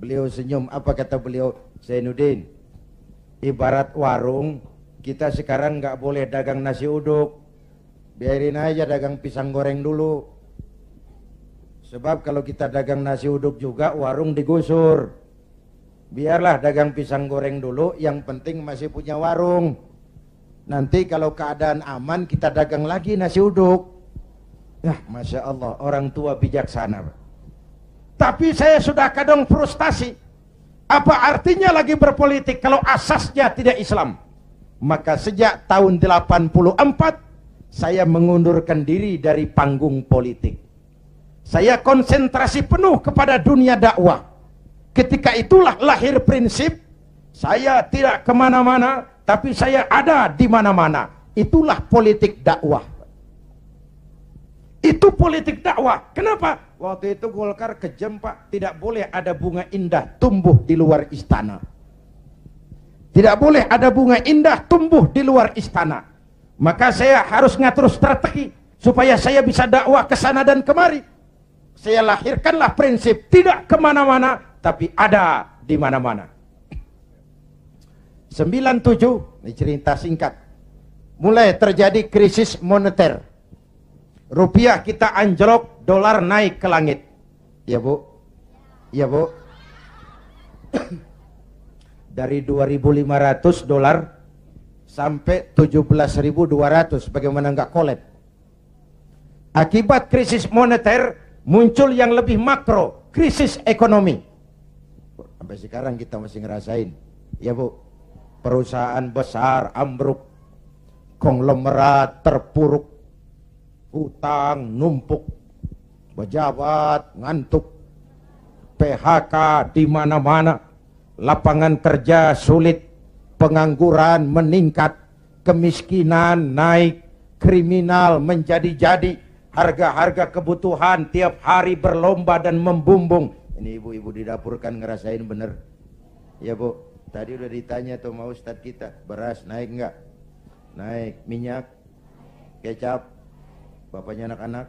Beliau senyum, apa kata beliau? Zainuddin, ibarat warung, Kita sekarang nggak boleh dagang nasi uduk. Biarin aja dagang pisang goreng dulu. Sebab kalau kita dagang nasi uduk juga warung digusur. Biarlah dagang pisang goreng dulu, yang penting masih punya warung. Nanti kalau keadaan aman kita dagang lagi nasi uduk. Ya, Masya Allah, orang tua bijaksana. Tapi saya sudah kadang frustasi. Apa artinya lagi berpolitik kalau asasnya tidak Islam? Maka sejak tahun 84 saya mengundurkan diri dari panggung politik. Saya konsentrasi penuh kepada dunia dakwah. Ketika itulah lahir prinsip, saya tidak kemana-mana, tapi saya ada di mana-mana. Itulah politik dakwah. Itu politik dakwah. Kenapa? Waktu itu Golkar kejam, Pak. Tidak boleh ada bunga indah tumbuh di luar istana. Tidak boleh ada bunga indah tumbuh di luar istana. Maka saya harus ngatur strategi supaya saya bisa dakwah ke sana dan kemari. Saya lahirkanlah prinsip tidak kemana-mana, tapi ada di mana-mana. 97, ini cerita singkat. Mulai terjadi krisis moneter. Rupiah kita anjlok, dolar naik ke langit. Ya Bu? Ya Bu? Dari 2.500 dolar sampai 17.200, bagaimana nggak kolab? Akibat krisis moneter muncul yang lebih makro, krisis ekonomi. Sampai sekarang kita masih ngerasain, ya Bu. Perusahaan besar ambruk, konglomerat terpuruk, hutang numpuk, pejabat ngantuk, PHK di mana-mana, lapangan kerja sulit, pengangguran meningkat, kemiskinan naik, kriminal menjadi-jadi, harga-harga kebutuhan tiap hari berlomba dan membumbung. Ini ibu-ibu di dapur kan ngerasain bener. Ya Bu, tadi udah ditanya tuh sama Ustadz kita, beras naik enggak? Naik. Minyak, kecap, bapaknya anak-anak.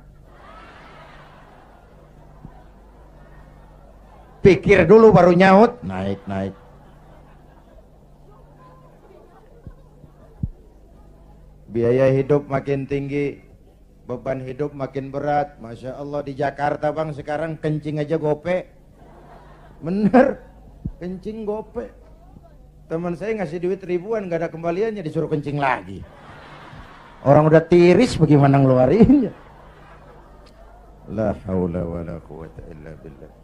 Pikir dulu baru nyaut, naik. Biaya hidup makin tinggi, beban hidup makin berat. Masya Allah, di Jakarta Bang sekarang kencing aja gope. Bener, kencing gope. Teman saya ngasih duit ribuan, gak ada kembaliannya, disuruh kencing lagi. Orang udah tiris bagaimana ngeluarinnya? La haula wa la quwata illa billah.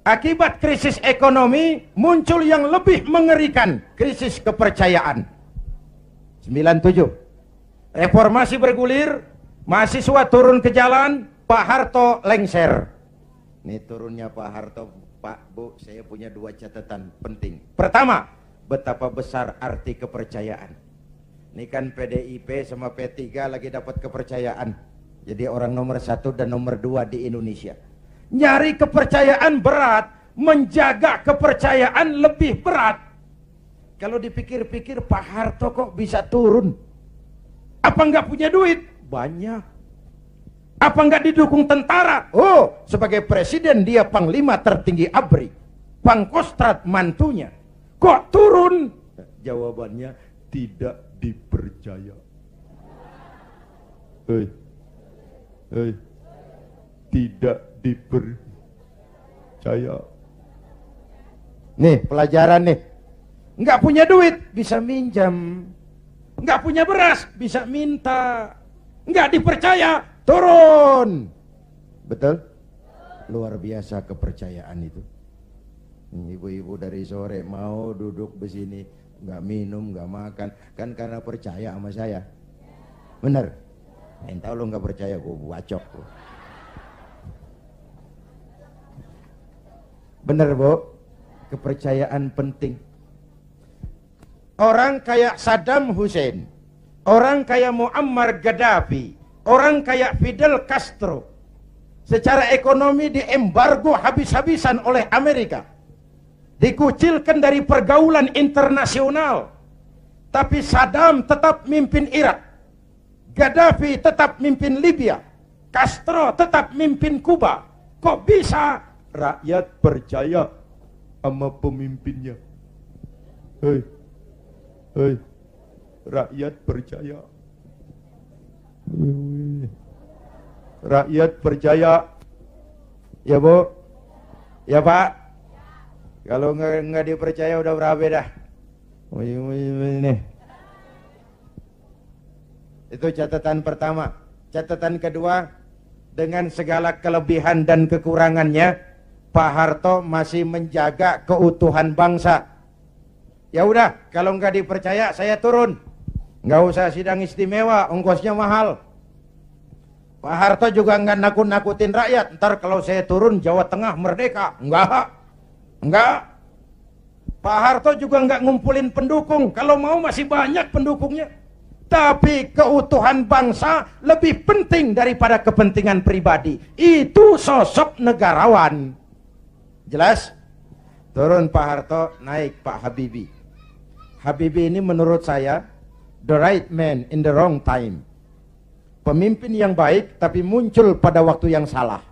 Akibat krisis ekonomi muncul yang lebih mengerikan, krisis kepercayaan. 97. Reformasi bergulir, mahasiswa turun ke jalan, Pak Harto lengser. Ini turunnya Pak Harto, Pak Bu, saya punya dua catatan penting. Pertama, betapa besar arti kepercayaan. Ini kan PDIP sama P3 lagi dapat kepercayaan. Jadi orang nomor 1 dan nomor 2 di Indonesia. Nyari kepercayaan berat, menjaga kepercayaan lebih berat. Kalau dipikir-pikir Pak Harto kok bisa turun? Apa nggak punya duit? Banyak. Apa nggak didukung tentara? Oh, sebagai presiden dia panglima tertinggi ABRI, Pangkostrat mantunya. Kok turun? Jawabannya tidak dipercaya. Tidak dipercaya. Nih pelajaran nih. Nggak punya duit bisa minjam, nggak punya beras bisa minta, nggak dipercaya turun. Betul? Luar biasa kepercayaan itu. Ibu-ibu dari sore mau duduk besini, nggak minum, nggak makan, kan karena percaya sama saya. Bener? Entah lo nggak percaya, gue bacok. Bener Bu, kepercayaan penting. Orang kayak Saddam Hussein, orang kayak Muammar Gaddafi, orang kayak Fidel Castro, secara ekonomi diembargo habis-habisan oleh Amerika, dikucilkan dari pergaulan internasional. Tapi Saddam tetap mimpin Irak, Gaddafi tetap mimpin Libya, Castro tetap mimpin Kuba. Kok bisa? rakyat percaya sama pemimpinnya. Hei, hei, rakyat percaya. Rakyat percaya. Ya Bu, ya Pak. Kalau nggak dipercaya udah berapa dah? Ini. Itu catatan pertama. Catatan kedua, dengan segala kelebihan dan kekurangannya, Pak Harto masih menjaga keutuhan bangsa. Ya udah, kalau nggak dipercaya saya turun. Nggak usah sidang istimewa, ongkosnya mahal. Pak Harto juga nggak nakut-nakutin rakyat. Ntar kalau saya turun Jawa Tengah merdeka. Enggak. Pak Harto juga nggak ngumpulin pendukung. Kalau mau masih banyak pendukungnya. Tapi keutuhan bangsa lebih penting daripada kepentingan pribadi. Itu sosok negarawan. Jelas? Turun Pak Harto, naik Pak Habibie. Habibie ini menurut saya the right man in the wrong time. Pemimpin yang baik tapi muncul pada waktu yang salah.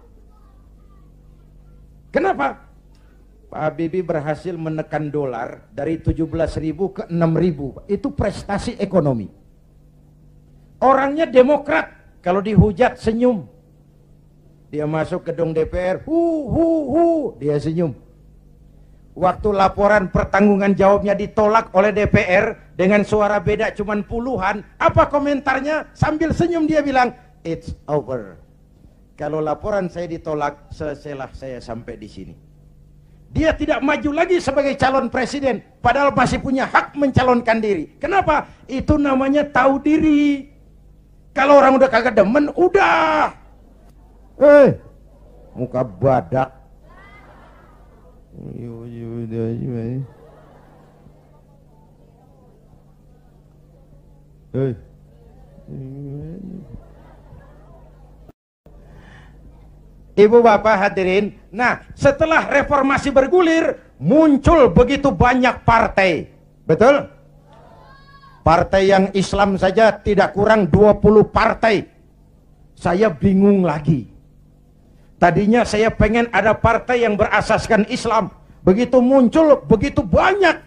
Kenapa? Pak Habibie berhasil menekan dolar dari 17.000 ke 6.000. Itu prestasi ekonomi. Orangnya demokrat, kalau dihujat senyum. Dia masuk gedung DPR, dia senyum. Waktu laporan pertanggungan jawabnya ditolak oleh DPR dengan suara beda cuman puluhan, apa komentarnya? Sambil senyum dia bilang, it's over. Kalau laporan saya ditolak, selesailah saya sampai di sini. Dia tidak maju lagi sebagai calon presiden, padahal masih punya hak mencalonkan diri. Kenapa? Itu namanya tahu diri. Kalau orang udah kagak demen, udah. Muka badak. Ibu bapak hadirin, nah setelah reformasi bergulir, muncul begitu banyak partai. Betul? Partai yang Islam saja tidak kurang 20 partai. Saya bingung lagi. Tadinya saya pengen ada partai yang berasaskan Islam. Begitu muncul, begitu banyak.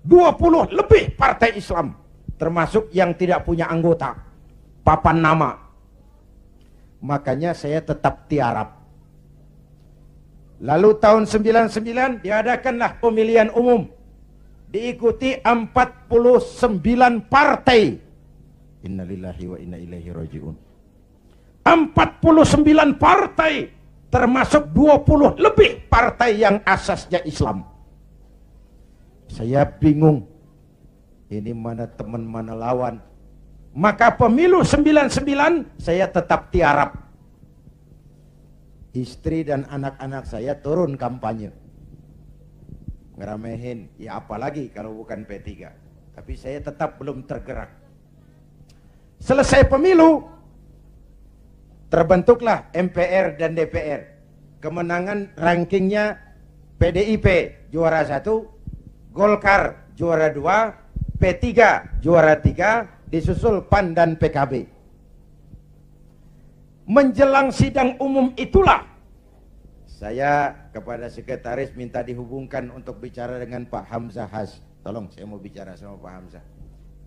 20 lebih partai Islam. Termasuk yang tidak punya anggota. Papan nama. Makanya saya tetap tiarap. Lalu tahun 99 diadakanlah pemilihan umum. Diikuti 49 partai. Innalillahi wa inna ilaihi raji'un. 49 partai, termasuk 20 lebih partai yang asasnya Islam. Saya bingung. Ini mana teman, mana lawan. Maka pemilu 99 saya tetap tiarap. Istri dan anak-anak saya turun kampanye. Ngeramehin, ya apalagi kalau bukan P3. Tapi saya tetap belum tergerak. Selesai pemilu, terbentuklah MPR dan DPR. Kemenangan rankingnya PDIP juara 1, Golkar juara 2, P3 juara 3, disusul PAN dan PKB. Menjelang sidang umum itulah saya kepada sekretaris minta dihubungkan untuk bicara dengan Pak Hamzah Has. Tolong, saya mau bicara sama Pak Hamzah.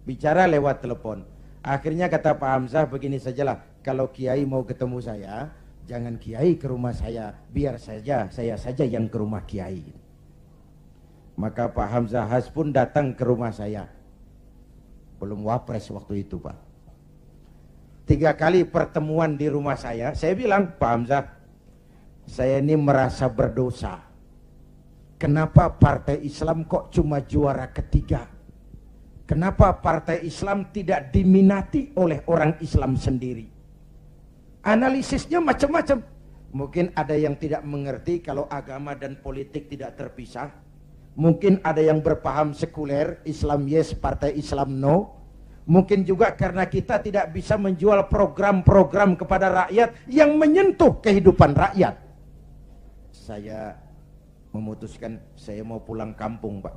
Bicara lewat telepon. Akhirnya kata Pak Hamzah, begini sajalah, kalau Kiai mau ketemu saya, jangan Kiai ke rumah saya, biar saja saya saja yang ke rumah Kiai. Maka Pak Hamzah Has pun datang ke rumah saya. Belum wapres waktu itu Pak. 3 kali pertemuan di rumah saya bilang, Pak Hamzah, saya ini merasa berdosa. Kenapa partai Islam kok cuma juara ketiga? Kenapa partai Islam tidak diminati oleh orang Islam sendiri? Analisisnya macam-macam. Mungkin ada yang tidak mengerti kalau agama dan politik tidak terpisah. Mungkin ada yang berpaham sekuler, Islam yes, partai Islam no. Mungkin juga karena kita tidak bisa menjual program-program kepada rakyat yang menyentuh kehidupan rakyat. Saya memutuskan saya mau pulang kampung Pak.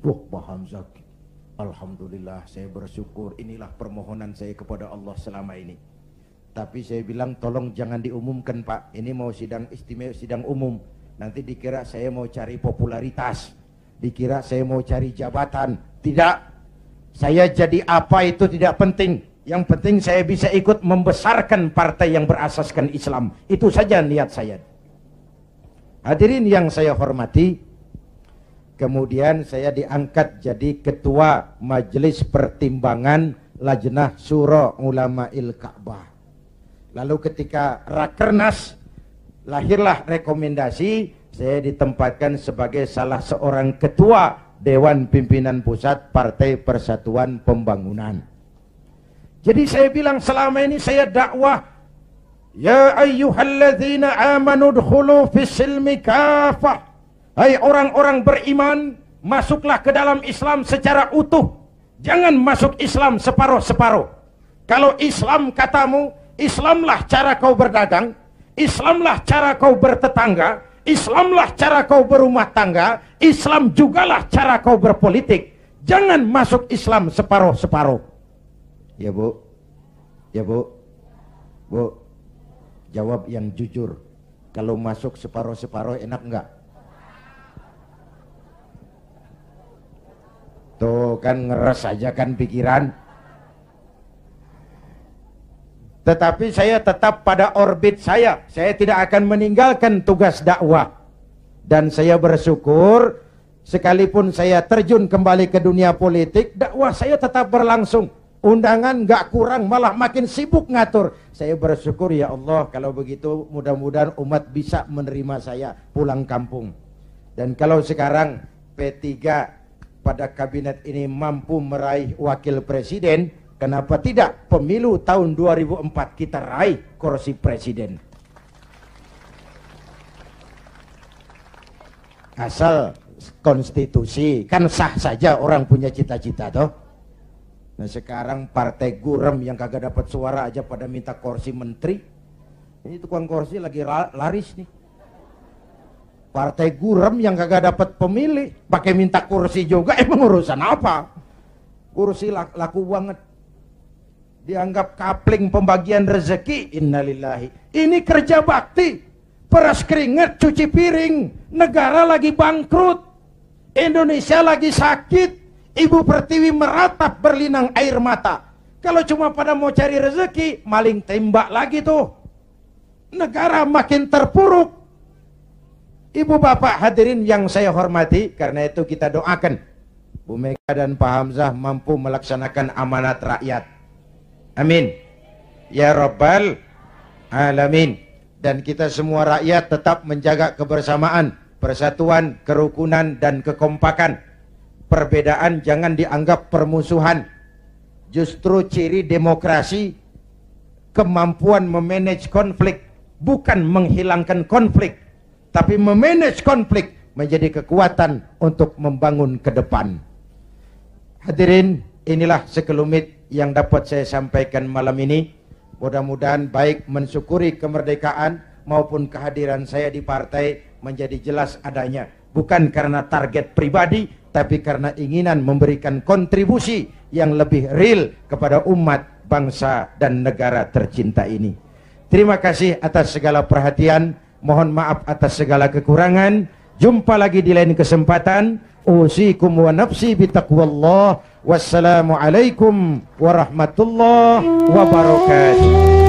Pak Hamzah, alhamdulillah saya bersyukur, inilah permohonan saya kepada Allah selama ini. Tapi saya bilang tolong jangan diumumkan Pak, ini mau sidang istimewa, sidang umum. Nanti dikira saya mau cari popularitas, dikira saya mau cari jabatan. Tidak, saya jadi apa itu tidak penting. Yang penting saya bisa ikut membesarkan partai yang berasaskan Islam. Itu saja niat saya. Hadirin yang saya hormati, kemudian saya diangkat jadi ketua Majelis Pertimbangan Lajnah Syura Ulama'il Ka'bah. Lalu ketika Rakernas, lahirlah rekomendasi, saya ditempatkan sebagai salah seorang ketua Dewan Pimpinan Pusat Partai Persatuan Pembangunan. Jadi saya bilang selama ini saya dakwah, ya ayyuhalladzina amanu dkhulu fis silmi kafah. Hai orang-orang beriman, masuklah ke dalam Islam secara utuh. Jangan masuk Islam separuh-separuh. Kalau Islam katamu, Islamlah cara kau berdagang, Islamlah cara kau bertetangga, Islamlah cara kau berumah tangga, Islam jugalah cara kau berpolitik. Jangan masuk Islam separuh-separuh. Ya Bu, ya Bu, Bu, jawab yang jujur. Kalau masuk separuh-separuh enak enggak? Tuh kan ngeres aja kan pikiran. Tetapi saya tetap pada orbit saya. Saya tidak akan meninggalkan tugas dakwah. Dan saya bersyukur, sekalipun saya terjun kembali ke dunia politik, dakwah saya tetap berlangsung. Undangan nggak kurang, malah makin sibuk ngatur. Saya bersyukur, ya Allah, kalau begitu mudah-mudahan umat bisa menerima saya pulang kampung. Dan kalau sekarang P3 pada kabinet ini mampu meraih wakil presiden, kenapa tidak pemilu tahun 2004 kita raih kursi presiden? Asal konstitusi, kan sah saja orang punya cita-cita toh. Nah sekarang partai gurem yang kagak dapat suara aja pada minta kursi menteri. Ini tukang kursi lagi laris nih. Partai gurem yang kagak dapat pemilih pakai minta kursi juga, emang urusan apa? Kursi laku banget. Dianggap kapling pembagian rezeki. Innalillahi. Ini kerja bakti, peras keringat, cuci piring. Negara lagi bangkrut, Indonesia lagi sakit, Ibu Pertiwi meratap berlinang air mata. Kalau cuma pada mau cari rezeki, maling tembak lagi tuh. Negara makin terpuruk. Ibu bapak hadirin yang saya hormati, karena itu kita doakan Bu Mega dan Pak Hamzah mampu melaksanakan amanat rakyat. Amin ya Rabbal Alamin. Dan kita semua rakyat tetap menjaga kebersamaan, persatuan, kerukunan, dan kekompakan. Perbedaan jangan dianggap permusuhan. Justru ciri demokrasi kemampuan memanage konflik, bukan menghilangkan konflik, tapi memanage konflik menjadi kekuatan untuk membangun ke depan. Hadirin, inilah sekelumit yang dapat saya sampaikan malam ini. Mudah-mudahan baik mensyukuri kemerdekaan maupun kehadiran saya di partai menjadi jelas adanya. Bukan karena target pribadi, tapi karena inginan memberikan kontribusi yang lebih real kepada umat, bangsa, dan negara tercinta ini. Terima kasih atas segala perhatian. Mohon maaf atas segala kekurangan. Jumpa lagi di lain kesempatan. Usikum wa nafsi bitaqwallah. Wassalamualaikum warahmatullahi wabarakatuh.